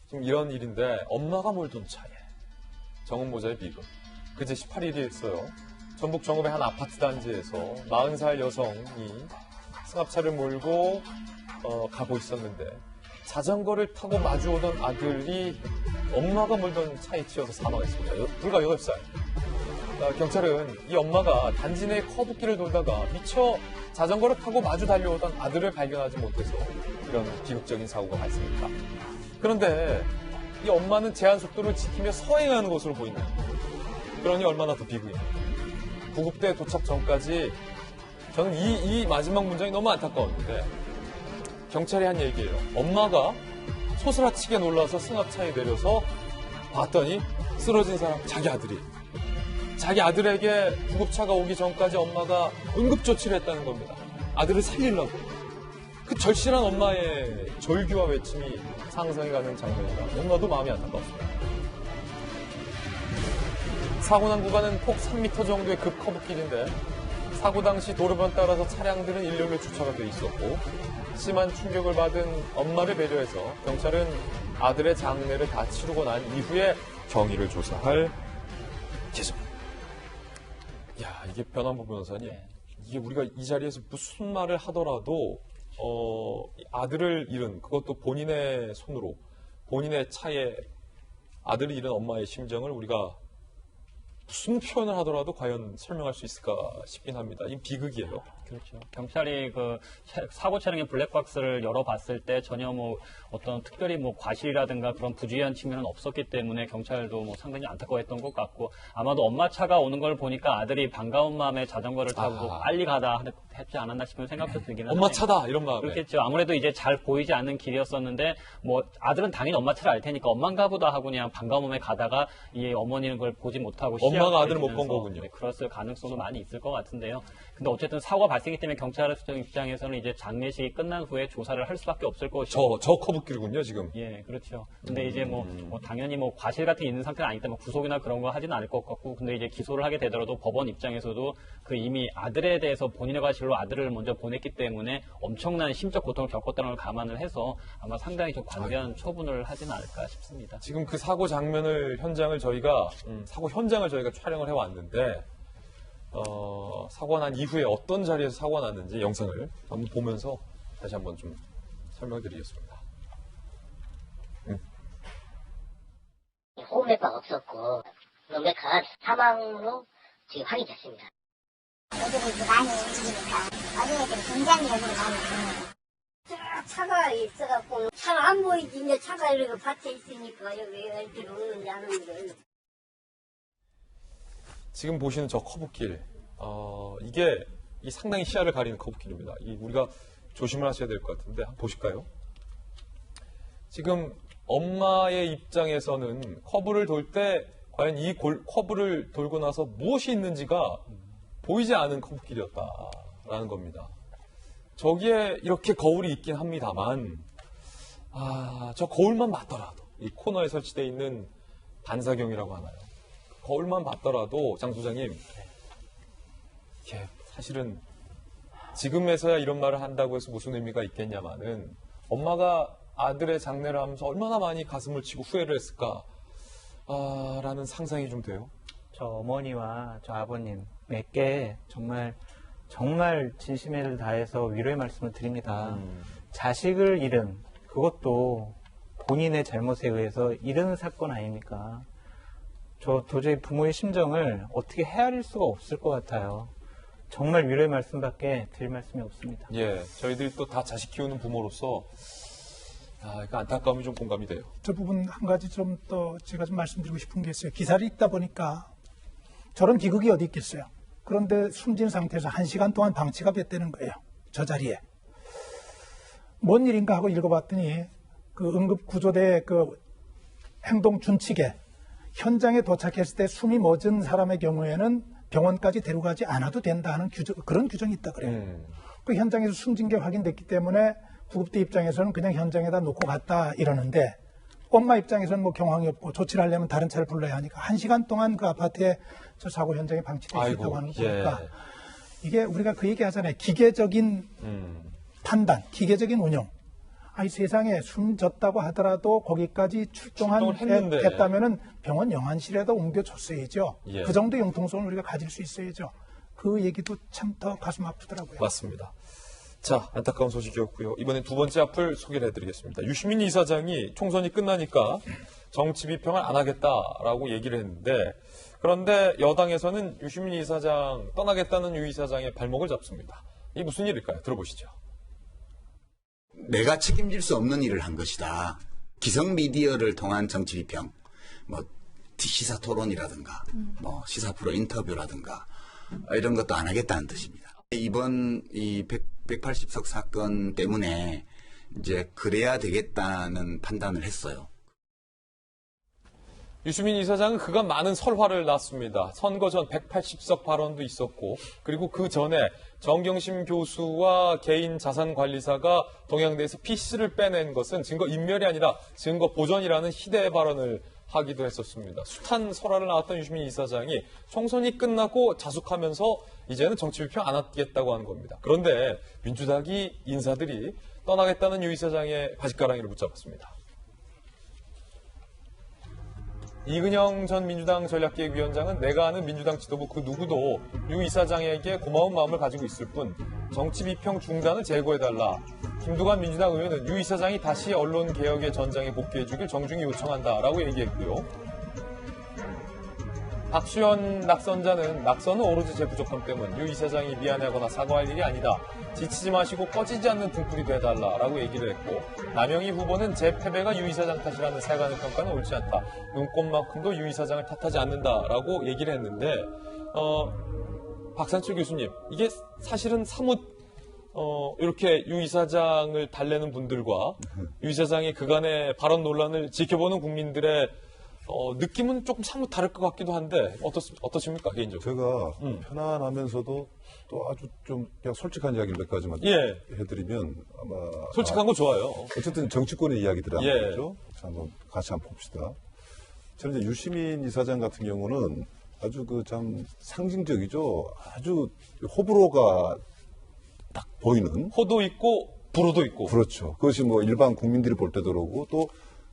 지금 이런 일인데 엄마가 몰던 차에 정읍 모자의 비극. 그제 18일이었어요. 전북 정읍의 한 아파트 단지에서 40살 여성이 승합차를 몰고 가고 있었는데 자전거를 타고 마주오던 아들이 엄마가 몰던 차에 치여서 사망했습니다. 불과 8살. 경찰은 이 엄마가 단지 내 커브길을 돌다가 미처 자전거를 타고 마주 달려오던 아들을 발견하지 못해서 이런 비극적인 사고가 발생했다. 그런데 이 엄마는 제한 속도를 지키며 서행하는 것으로 보인다. 그러니 얼마나 더 비극입니까? 구급대 도착 전까지 저는 이 마지막 문장이 너무 안타까웠는데 경찰이 한 얘기예요. 엄마가 소스라치게 놀라서 승합차에 내려서 봤더니 쓰러진 사람 자기 아들이. 자기 아들에게 구급차가 오기 전까지 엄마가 응급조치를 했다는 겁니다. 아들을 살리려고. 그 절실한 엄마의 절규와 외침이 상상이 가는 장면이라 너무나도 마음이 안타까웠습니다. 사고 난 구간은 폭 3m 정도의 급 커브길인데 사고 당시 도로변 따라서 차량들은 일렬로 주차가 돼 있었고 심한 충격을 받은 엄마를 배려해서 경찰은 아들의 장례를 다 치르고 난 이후에 정의를 조사할 예정입니다. 야, 이게 변환보 변호사님, 이게 우리가 이 자리에서 무슨 말을 하더라도 아들을 잃은 그것도 본인의 손으로 본인의 차에 아들을 잃은 엄마의 심정을 우리가 무슨 표현을 하더라도 과연 설명할 수 있을까 싶긴 합니다. 이 비극이에요. 그렇죠. 경찰이 그 사고 차량의 블랙박스를 열어봤을 때 전혀 뭐 어떤 특별히 뭐 과실이라든가 그런 부주의한 측면은 없었기 때문에 경찰도 뭐 상당히 안타까워했던 것 같고 아마도 엄마 차가 오는 걸 보니까 아들이 반가운 마음에 자전거를 타고 빨리 가다 했지 않았나 싶은 생각도 들기는 엄마 차다 이런 마음에. 그렇겠죠. 아무래도 이제 잘 보이지 않는 길이었었는데 뭐 아들은 당연히 엄마 차를 알 테니까 엄마인가 보다 하고 그냥 반가운 마음에 가다가 이 어머니는 그걸 보지 못하고 엄마가 아들을 못 본 거군요. 네, 그랬을 가능성도 많이 있을 것 같은데요. 근데 어쨌든 사고가 발생했기 때문에 경찰 입장에서는 이제 장례식이 끝난 후에 조사를 할 수밖에 없을 것이고. 저 커브길이군요, 지금. 예, 그렇죠. 근데 이제 뭐 당연히 뭐 과실 같은 게 있는 상태는 아니기 때문에 구속이나 그런 거 하지는 않을 것 같고, 근데 이제 기소를 하게 되더라도 법원 입장에서도 그 이미 아들에 대해서 본인의 과실로 아들을 먼저 보냈기 때문에 엄청난 심적 고통을 겪었다는 걸 감안을 해서 아마 상당히 좀 관대한 처분을 하지는 않을까 싶습니다. 지금 그 사고 현장을 저희가 촬영을 해왔는데, 사고가 난 이후에 어떤 자리에서 사고가 났는지 영상을 한번 보면서 다시 한번 좀 설명을 드리겠습니다. 호흡맥박 없었고 맥박 사망으로 지금 확인됐습니다. 애들이 많이 움직이니까 어린애들이 굉장히 여기를 많이 보는 차가 있어갖고 차가 안 보이지. 이제 차가 이렇게 밭에 있으니까 여기 애들이 오는지 안 오는지. 지금 보시는 저 커브길, 이게 상당히 시야를 가리는 커브길입니다. 우리가 조심을 하셔야 될 것 같은데 한번 보실까요? 지금 엄마의 입장에서는 커브를 돌 때 과연 이 커브를 돌고 나서 무엇이 있는지가 보이지 않은 커브길이었다라는 겁니다. 저기에 이렇게 거울이 있긴 합니다만, 저 거울만 봤더라도 이 코너에 설치되어 있는 반사경이라고 하나요? 거울만 봤더라도 장 소장님, 이게 사실은 지금에서야 이런 말을 한다고 해서 무슨 의미가 있겠냐마는 엄마가 아들의 장례를 하면서 얼마나 많이 가슴을 치고 후회를 했을까 라는 상상이 좀 돼요. 저 어머니와 저 아버님에게 정말 진심을 다해서 위로의 말씀을 드립니다. 자식을 잃은, 그것도 본인의 잘못에 의해서 잃은 사건 아닙니까? 저 도저히 부모의 심정을 어떻게 헤아릴 수가 없을 것 같아요. 정말 위로의 말씀밖에 드릴 말씀이 없습니다. 예, 저희들이 또 다 자식 키우는 부모로서 그 안타까움이 좀 공감이 돼요. 저 부분 한 가지 좀 또 제가 좀 말씀드리고 싶은 게 있어요. 기사를 읽다 보니까 저런 비극이 어디 있겠어요. 그런데 숨진 상태에서 1시간 동안 방치가 됐다는 거예요. 저 자리에. 뭔 일인가 하고 읽어봤더니 그 응급구조대 그 행동 준칙에 현장에 도착했을 때 숨이 멎은 사람의 경우에는 병원까지 데려가지 않아도 된다 하는 그런 규정이 있다 그래요. 그 현장에서 숨진 게 확인됐기 때문에 구급대 입장에서는 그냥 현장에다 놓고 갔다 이러는데 엄마 입장에서는 뭐 경황이 없고 조치를 하려면 다른 차를 불러야 하니까 1시간 동안 그 아파트에 저 사고 현장에 방치되어 있다고 하는 거 보니까 이게 우리가 그 얘기 하잖아요. 기계적인 판단, 기계적인 운영. 아니 세상에 숨졌다고 하더라도 거기까지 출동했다면은 병원 영안실에도 옮겨줬어야죠. 예. 그 정도 융통성을 우리가 가질 수 있어야죠. 그 얘기도 참 더 가슴 아프더라고요. 맞습니다. 자, 안타까운 소식이었고요. 이번엔 두 번째 앞을 소개를 해드리겠습니다. 유시민 이사장이 총선이 끝나니까 정치 비평을 안 하겠다라고 얘기를 했는데 그런데 여당에서는 유시민 이사장 떠나겠다는 유 이사장의 발목을 잡습니다. 이게 무슨 일일까요? 들어보시죠. 내가 책임질 수 없는 일을 한 것이다. 기성 미디어를 통한 정치 비평, 뭐 시사 토론이라든가, 뭐 시사 프로 인터뷰라든가 이런 것도 안 하겠다는 뜻입니다. 이번 이 180석 사건 때문에 이제 그래야 되겠다는 판단을 했어요. 유시민 이사장은 그간 많은 설화를 놨습니다. 선거 전 180석 발언도 있었고 그리고 그 전에 정경심 교수와 개인 자산관리사가 동양대에서 PC를 빼낸 것은 증거 인멸이 아니라 증거 보전이라는 희대의 발언을 하기도 했었습니다. 숱한 설화를 낳았던 유시민 이사장이 총선이 끝나고 자숙하면서 이제는 정치 비평 안 하겠다고 하는 겁니다. 그런데 민주당이 인사들이 떠나겠다는 유 이사장의 바짓가랑이를 붙잡았습니다. 이근영 전 민주당 전략기획위원장은 내가 아는 민주당 지도부 그 누구도 유 이사장에게 고마운 마음을 가지고 있을 뿐 정치 비평 중단을 제고해달라. 김두관 민주당 의원은 유 이사장이 다시 언론개혁의 전장에 복귀해주길 정중히 요청한다라고 얘기했고요. 박수현 낙선자는 낙선은 오로지 제 부족함 때문 유 이사장이 미안해하거나 사과할 일이 아니다. 지치지 마시고 꺼지지 않는 등불이 돼달라라고 얘기를 했고 남영희 후보는 제 패배가 유 이사장 탓이라는 세간의 평가는 옳지 않다. 눈꽃만큼도 유 이사장을 탓하지 않는다라고 얘기를 했는데 박상철 교수님 이게 사실은 사뭇 이렇게 유 이사장을 달래는 분들과 유 이사장의 그간의 발언 논란을 지켜보는 국민들의 느낌은 조금 사뭇 다를 것 같기도 한데 어떠십니까 개인적으로? 제가 편안하면서도 또 아주 좀 그냥 솔직한 이야기를 몇 가지만 해드리면 아마 솔직한 거 좋아요. 어쨌든 정치권의 이야기들이 아니죠. 자, 한번 같이 한번 봅시다. 저는 이제 유시민 이사장 같은 경우는 아주 그 참 상징적이죠. 아주 호불호가 딱 보이는. 호도 있고 불호도 있고. 그렇죠. 그것이 뭐 일반 국민들이 볼 때도 그러고 또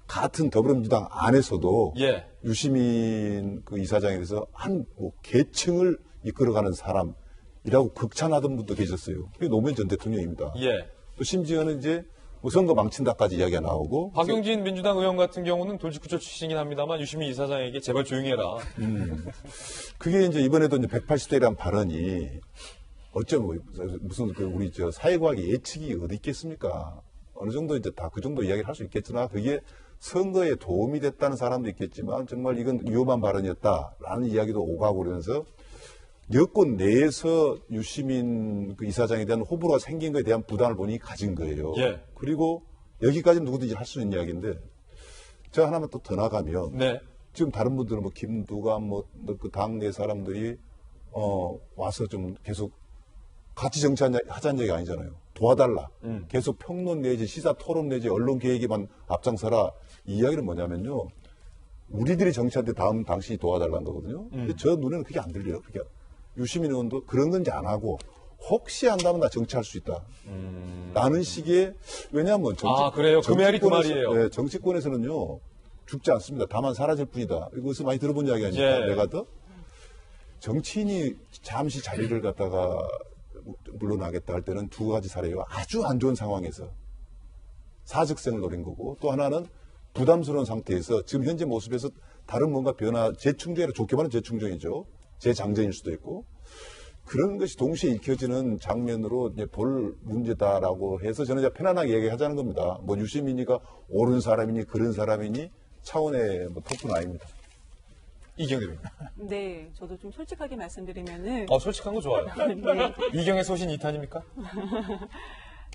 같은 더불어민주당 안에서도 유시민 그 이사장에 대해서 한 뭐 계층을 이끌어가는 사람이라고 극찬하던 분도 계셨어요. 그게 노무현 전 대통령입니다. 또 심지어는 이제 뭐 선거 망친다까지 이야기가 나오고. 박용진 민주당 의원 같은 경우는 돌직구조 출신이긴 합니다만 유시민 이사장에게 제발 조용히 해라. 그게 이제 이번에도 이제 180대라는 발언이 어쩌면 무슨 그 우리 저 사회과학의 예측이 어디 있겠습니까? 어느 정도 이제 다 그 정도 이야기를 할 수 있겠으나 그게 선거에 도움이 됐다는 사람도 있겠지만 정말 이건 위험한 발언이었다라는 이야기도 오가고 그러면서 여권 내에서 유시민 그 이사장에 대한 호불호가 생긴 것에 대한 부담을 본인이 가진 거예요. 그리고 여기까지는 누구든지 할 수 있는 이야기인데 제가 하나만 또 더 나가면 지금 다른 분들은 뭐 김두관 뭐 그 당내 사람들이 와서 좀 계속 같이 정치하자는 얘기 아니잖아요. 도와달라. 계속 평론 내지 시사 토론 내지 언론 개혁에만 앞장서라. 이 이야기는 뭐냐면요. 우리들이 정치할 때 당신이 도와달라는 거거든요. 근데 저 눈에는 그게 안 들려요. 그러니까 유시민 의원도 그런 건지 안 하고 혹시 한다면 나 정치할 수 있다. 라는 식의, 왜냐하면 그래요? 그 말이 그 말이에요. 네, 정치권에서는요, 죽지 않습니다. 다만 사라질 뿐이다. 이것을 많이 들어본 이야기 아닙니까? 예. 내가 더 정치인이 잠시 자리를 갖다가 물러나겠다 할 때는 두 가지 사례예요. 아주 안 좋은 상황에서 사직생을 노린 거고, 또 하나는 부담스러운 상태에서 지금 현재 모습에서 다른 뭔가 변화, 재충전이라 좋게 말하면 재충전이죠. 재장전일 수도 있고, 그런 것이 동시에 읽혀지는 장면으로 이제 볼 문제다라고 해서 저는 이제 편안하게 얘기하자는 겁니다. 뭐 유시민이가 옳은 사람이니 그런 사람이니 차원의 뭐 토크는 아닙니다. 이경대입니다. 네, 저도 좀 솔직하게 말씀드리면은. 솔직한 거 좋아요. 네. 이경의 소신 2탄입니까?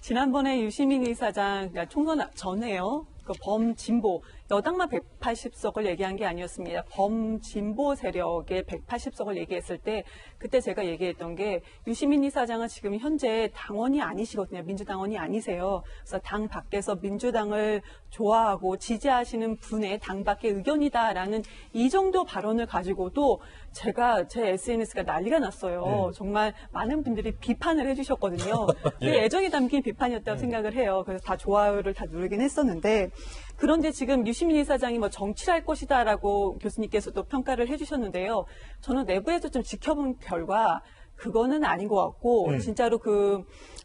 지난번에 유시민 이사장 총선 전에요. 그 범진보 여당만 180석을 얘기한 게 아니었습니다. 범진보 세력의 180석을 얘기했을 때 그때 제가 얘기했던 게 유시민 이사장은 지금 현재 당원이 아니시거든요. 민주당원이 아니세요. 그래서 당 밖에서 민주당을 좋아하고 지지하시는 분의 당 밖의 의견이다라는 이 정도 발언을 가지고도 제가 제 SNS가 난리가 났어요. 정말 많은 분들이 비판을 해주셨거든요. 예. 애정이 담긴 비판이었다고 생각을 해요. 그래서 다 좋아요를 다 누르긴 했었는데 그런데 지금 유시민 이사장이 뭐 정치를 할 것이다라고 교수님께서도 평가를 해주셨는데요. 저는 내부에서 좀 지켜본 결과 그거는 아닌 것 같고 진짜로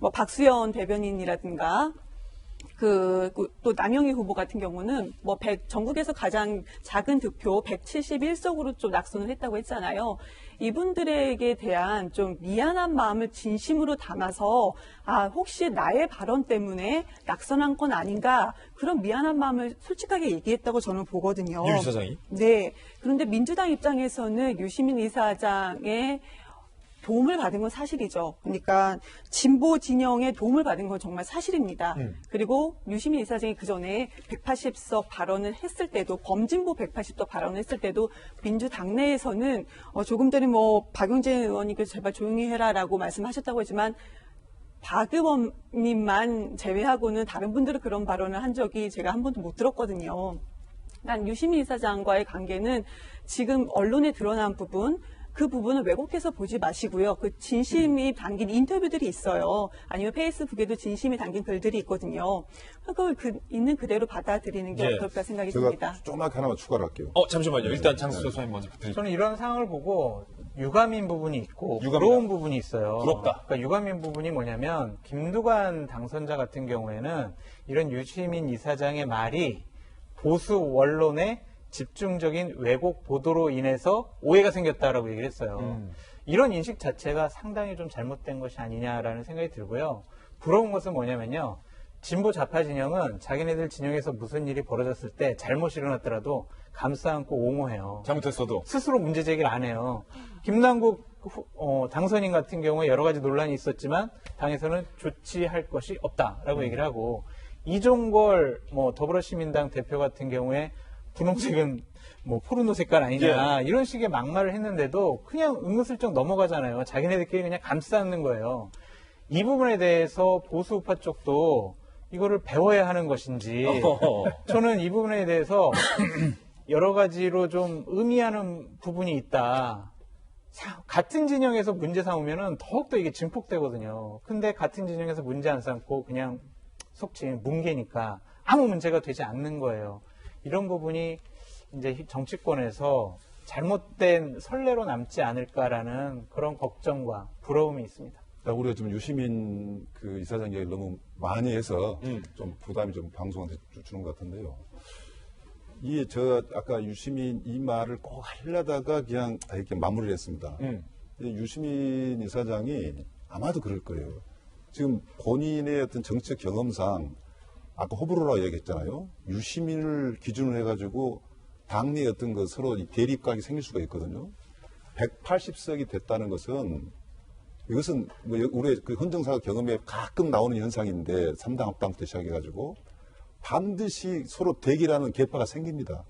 뭐 박수현 대변인이라든가 또 남영희 후보 같은 경우는 뭐 전국에서 가장 작은 득표 171석으로 좀 낙선을 했다고 했잖아요. 이분들에게 대한 좀 미안한 마음을 진심으로 담아서 혹시 나의 발언 때문에 낙선한 건 아닌가 그런 미안한 마음을 솔직하게 얘기했다고 저는 보거든요. 유 이사장이? 네. 그런데 민주당 입장에서는 유시민 이사장의 도움을 받은 건 사실이죠. 그러니까 진보 진영의 도움을 받은 건 정말 사실입니다. 그리고 유시민 이사장이 그 전에 180석 발언을 했을 때도 범진보 180석 발언을 했을 때도 민주당 내에서는 조금 전에 뭐 박용진 의원님께서 제발 조용히 해라라고 말씀하셨다고 했지만 박 의원님만 제외하고는 다른 분들은 그런 발언을 한 적이 제가 한 번도 못 들었거든요. 난 유시민 이사장과의 관계는 지금 언론에 드러난 부분 그 부분은 왜곡해서 보지 마시고요. 그 진심이 담긴 인터뷰들이 있어요. 아니면 페이스북에도 진심이 담긴 글들이 있거든요. 그걸 있는 그대로 받아들이는 게 어떨까 생각이 듭니다. 제가 조그맣게 하나만 추가를 할게요. 잠시만요. 일단 장수조 소장님 먼저 부탁드립니다. 저는 이런 상황을 보고 유감인 부분이 있고 부러운 부분이 있어요. 부럽다. 그러니까 유감인 부분이 뭐냐면 김두관 당선자 같은 경우에는 이런 유시민 이사장의 말이 보수 언론의 집중적인 왜곡 보도로 인해서 오해가 생겼다라고 얘기를 했어요. 이런 인식 자체가 상당히 좀 잘못된 것이 아니냐라는 생각이 들고요. 부러운 것은 뭐냐면요. 진보 좌파 진영은 자기네들 진영에서 무슨 일이 벌어졌을 때 잘못이 일어났더라도 감싸 안고 옹호해요. 잘못했어도. 스스로 문제 제기를 안 해요. 김남국 당선인 같은 경우에 여러 가지 논란이 있었지만 당에서는 조치할 것이 없다라고 얘기를 하고 이종걸 더불어시민당 대표 같은 경우에 분홍색은 포르노 색깔 아니냐 이런 식의 막말을 했는데도 그냥 은근슬쩍 넘어가잖아요. 자기네들끼리 그냥 감싸는 거예요. 이 부분에 대해서 보수 우파 쪽도 이거를 배워야 하는 것인지 저는 이 부분에 대해서 여러 가지로 좀 의미하는 부분이 있다. 같은 진영에서 문제 삼으면은 더욱더 이게 증폭되거든요. 근데 같은 진영에서 문제 안 삼고 그냥 속칭 뭉개니까 아무 문제가 되지 않는 거예요. 이런 부분이 이제 정치권에서 잘못된 선례로 남지 않을까라는 그런 걱정과 부러움이 있습니다. 우리가 좀 유시민 이사장 얘기를 너무 많이 해서 좀 부담이 좀 방송한테 주는 것 같은데요. 아까 유시민 이 말을 꼭 하려다가 그냥 이렇게 마무리를 했습니다. 유시민 이사장이 아마도 그럴 거예요. 지금 본인의 어떤 정치적 경험상 아까 호불호라고 얘기했잖아요. 유시민을 기준으로 해가지고 당내 어떤 서로 대립각이 생길 수가 있거든요. 180석이 됐다는 것은 이것은 우리의 헌정사가 경험에 가끔 나오는 현상인데 3당 합당부터 시작해가지고 반드시 서로 대결하는 계파가 생깁니다.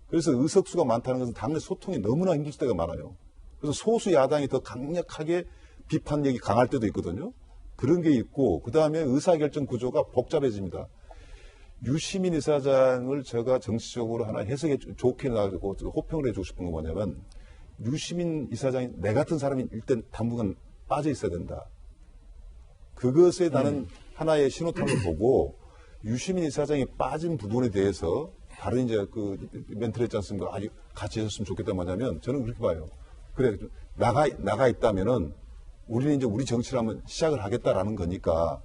그래서 의석수가 많다는 것은 당내 소통이 너무나 힘들 때가 많아요. 그래서 소수 야당이 더 강력하게 비판력이 강할 때도 있거든요. 그런 게 있고 그다음에 의사결정 구조가 복잡해집니다. 유시민 이사장을 제가 정치적으로 하나 해석에 좋게 나가고 호평을 해주고 싶은 건 뭐냐면 유시민 이사장이 내 같은 사람이 일단 당분간 빠져 있어야 된다. 그것에 나는 하나의 신호탄을 보고 유시민 이사장이 빠진 부분에 대해서 다른 이제 그 멘트를 했지 않습니까? 아주 같이 했으면 좋겠다 뭐냐면 저는 그렇게 봐요. 그래 나가 있다면은 우리는 이제 우리 정치를 한번 시작을 하겠다라는 거니까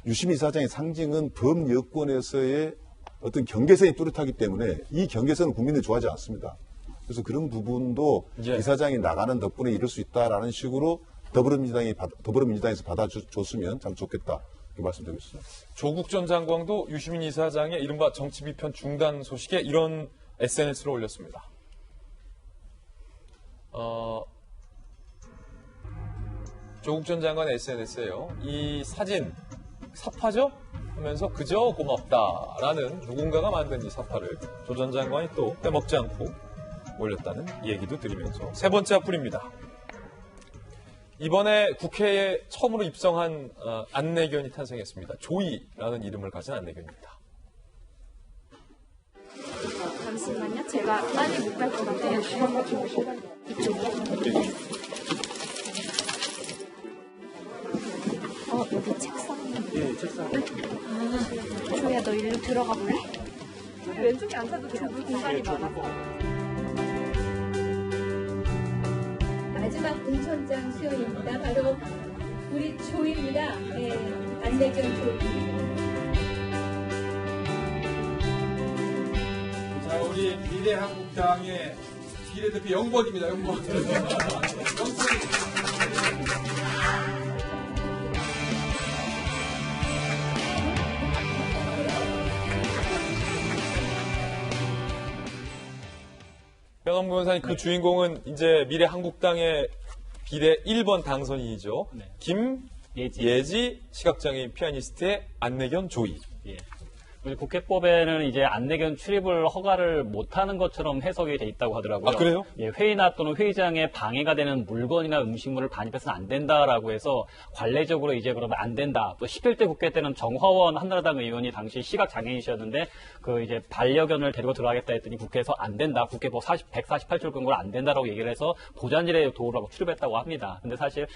유시민 이사장의 상징은 범여권에서의 어떤 경계선이 뚜렷하기 때문에 이 경계선은 국민들이 좋아하지 않습니다. 그래서 그런 부분도 이사장이 나가는 덕분에 이룰 수 있다라는 식으로 더불어민주당에서 받아줬으면 참 좋겠다. 이렇게 말씀드리겠습니다. 조국 전 장관도 유시민 이사장의 이른바 정치 비편 중단 소식에 이런 SNS를 올렸습니다. 조국 전 장관의 SNS에요. 이 사진 사파죠? 하면서 그저 고맙다라는 누군가가 만든 이 사파를 조 전 장관이 또 빼먹지 않고 올렸다는 얘기도 드리면서 세 번째 악플입니다. 이번에 국회에 처음으로 입성한 안내견이 탄생했습니다. 조이라는 이름을 가진 안내견입니다. 잠시만요. 제가 빨리 못 갈 것 같아요. 이쪽이요? 여기 책상. 예, 책상. 조야, 너 일로 들어가 볼래? 왼쪽에 앉아도 돼요. 공간이 많아서. 마지막 공천장 수여입니다. 바로 우리 조입니다. 네, 안내견 조입니다. 자, 우리 미래한국당의 비례대표 0번입니다. 0번. 변원무 변호사님, 그 주인공은 이제 미래한국당의 비례 1번 당선인이죠. 네. 김예지 시각장애인 피아니스트의 안내견 조이. 예. 우리 국회법에는 이제 안내견 출입을 허가를 못하는 것처럼 해석이 돼 있다고 하더라고요. 아, 그래요? 예, 회의나 또는 회의장에 방해가 되는 물건이나 음식물을 반입해서는 안 된다라고 해서 관례적으로 이제 그러면 안 된다. 또 11대 국회 때는 정화원 한나라당 의원이 당시 시각장애인이셨는데 그 이제 반려견을 데리고 들어가겠다 했더니 국회에서 안 된다. 국회법 148조 근거로 안 된다라고 얘기를 해서 보잔질에 도우라고 출입했다고 합니다. 근데 사실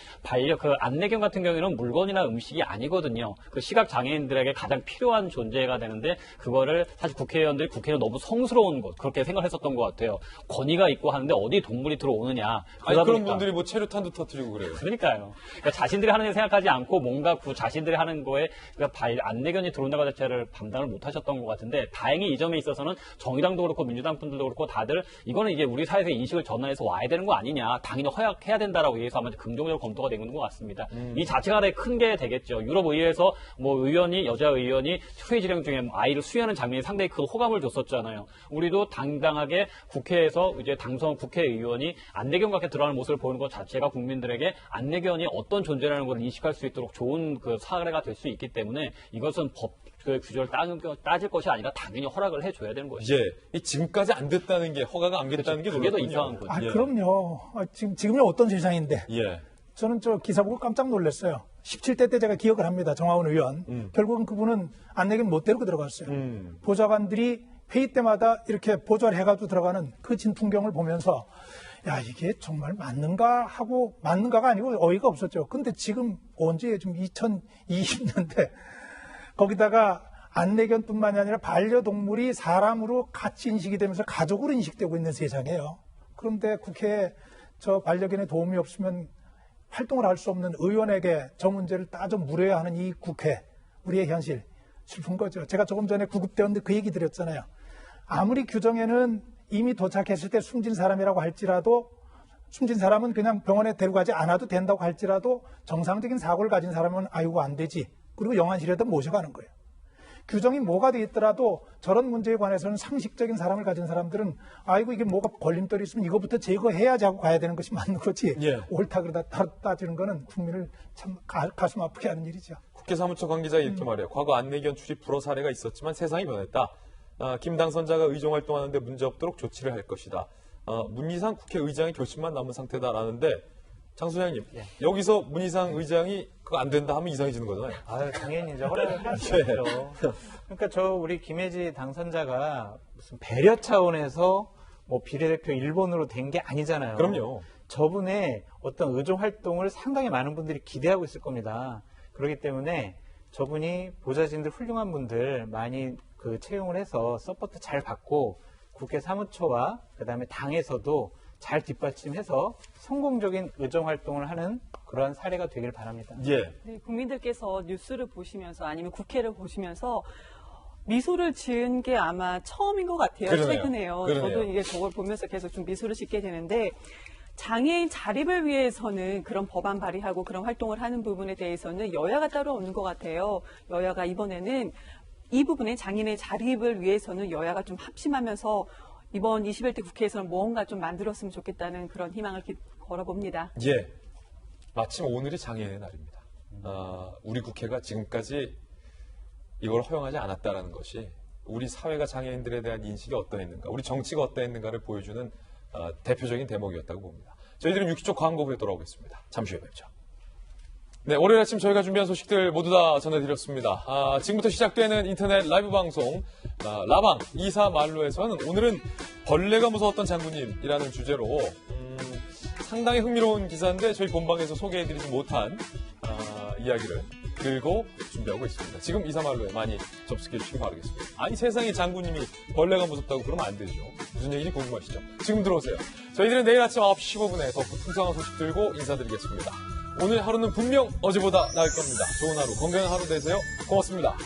그 안내견 같은 경우에는 물건이나 음식이 아니거든요. 그 시각장애인들에게 가장 필요한 존재가 되는 근데 그거를 사실 국회의원들이 국회는 너무 성스러운 것 그렇게 생각했었던 것 같아요. 권위가 있고 하는데 어디 동물이 들어오느냐. 아니 그런 분들이 뭐 체류탄도 터뜨리고 그래요. 그러니까요. 그러니까 자신들이 하는 일 생각하지 않고 뭔가 자신들이 하는 거에 그러니까 안내견이 들어온다는 것 자체를 감당을 못하셨던 것 같은데 다행히 이 점에 있어서는 정의당도 그렇고 민주당 분들도 그렇고 다들 이거는 이제 우리 사회에서 인식을 전환해서 와야 되는 거 아니냐. 당연히 허약해야 된다라고 얘기해서 아마 긍정적으로 검토가 되는 것 같습니다. 이 자체가 하나의 큰 게 되겠죠. 유럽 의회에서 뭐 여자 의원이 추위지령 중에 아이를 수유하는 장면이 상당히 큰 호감을 줬었잖아요. 우리도 당당하게 국회에서 이제 당선 국회의원이 안내견 같게 들어가는 모습을 보이는 것 자체가 국민들에게 안내견이 어떤 존재라는 걸 인식할 수 있도록 좋은 그 사례가 될 수 있기 때문에 이것은 법 규정을 따질 것이 아니라 당연히 허락을 해줘야 되는 것이죠. 예, 지금까지 안 됐다는 게 허가가 안 됐다는 게 그게 더 이상한 거죠. 아, 그럼요. 지금이 어떤 세상인데. 예. 저는 저 기사 보고 깜짝 놀랐어요. 17대 때 제가 기억을 합니다. 정하원 의원. 결국은 그분은 안내견 못 데리고 들어갔어요. 보좌관들이 회의 때마다 이렇게 보좌를 해가지고 들어가는 그 진풍경을 보면서 야 이게 정말 맞는가가 아니고 어이가 없었죠. 근데 지금 언제 지금 2020년대 거기다가 안내견뿐만이 아니라 반려동물이 사람으로 같이 인식이 되면서 가족으로 인식되고 있는 세상이에요. 그런데 국회에 저 반려견의 도움이 없으면 활동을 할 수 없는 의원에게 저 문제를 따져 물어야 하는 이 국회, 우리의 현실, 슬픈 거죠. 제가 조금 전에 구급대원들 그 얘기 드렸잖아요. 아무리 규정에는 이미 도착했을 때 숨진 사람이라고 할지라도 숨진 사람은 그냥 병원에 데려가지 않아도 된다고 할지라도 정상적인 사고를 가진 사람은 아이고 안 되지. 그리고 영안실에다 모셔가는 거예요. 규정이 뭐가 돼 있더라도 저런 문제에 관해서는 상식적인 사람을 가진 사람들은 아이고 이게 뭐가 걸림돌이 있으면 이거부터 제거해야지 하고 가야 되는 것이 맞는 거지. 예. 옳다 그러다 따지는 거는 국민을 참 가슴 아프게 하는 일이죠. 국회 사무처 관계자 이렇게 말해요. 과거 안내견 출입 불허 사례가 있었지만 세상이 변했다. 김 당선자가 의정활동하는데 문제없도록 조치를 할 것이다. 문희상 국회의장의 결심만 남은 상태다라는데 장 소장님, 여기서 문희상 의장이 그거 안 된다 하면 이상해지는 거잖아요. 아유, 당연히 이제 허락을 할 수 있죠. 그러니까 우리 김혜지 당선자가 무슨 배려 차원에서 뭐 비례대표 1번으로 된 게 아니잖아요. 그럼요. 저분의 어떤 의정 활동을 상당히 많은 분들이 기대하고 있을 겁니다. 그렇기 때문에 저분이 보좌진들 훌륭한 분들 많이 그 채용을 해서 서포트 잘 받고 국회 사무처와 그다음에 당에서도 잘 뒷받침해서 성공적인 의정 활동을 하는 그런 사례가 되길 바랍니다. 예. 네, 국민들께서 뉴스를 보시면서 아니면 국회를 보시면서 미소를 지은 게 아마 처음인 것 같아요. 그러네요. 최근에요. 그러네요. 저도 이게 저걸 보면서 계속 좀 미소를 짓게 되는데 장애인 자립을 위해서는 그런 법안 발의하고 그런 활동을 하는 부분에 대해서는 여야가 따로 없는 것 같아요. 여야가 이번에는 이 부분에 장애인의 자립을 위해서는 여야가 좀 합심하면서 이번 21대 국회에서는 무언가 좀 만들었으면 좋겠다는 그런 희망을 걸어봅니다. 예. 마침 오늘이 장애인의 날입니다. 우리 국회가 지금까지 이걸 허용하지 않았다라는 것이 우리 사회가 장애인들에 대한 인식이 어떠했는가, 우리 정치가 어떠했는가를 보여주는 대표적인 대목이었다고 봅니다. 저희들은 6초 광고 후에 돌아오겠습니다. 잠시 후에 뵙죠. 네, 월요일 아침 저희가 준비한 소식들 모두 다 전해드렸습니다. 지금부터 시작되는 인터넷 라이브 방송 라방 2사 말로에서는 오늘은 벌레가 무서웠던 장군님이라는 주제로 상당히 흥미로운 기사인데 저희 본방에서 소개해드리지 못한 이야기를 들고 준비하고 있습니다. 지금 2사 말로에 많이 접속해 주시기 바라겠습니다. 아니 세상에 장군님이 벌레가 무섭다고 그러면 안 되죠. 무슨 얘기인지 궁금하시죠? 지금 들어오세요. 저희들은 내일 아침 9시 15분에 더 풍성한 소식 들고 인사드리겠습니다. 오늘 하루는 분명 어제보다 나을 겁니다. 좋은 하루, 건강한 하루 되세요. 고맙습니다.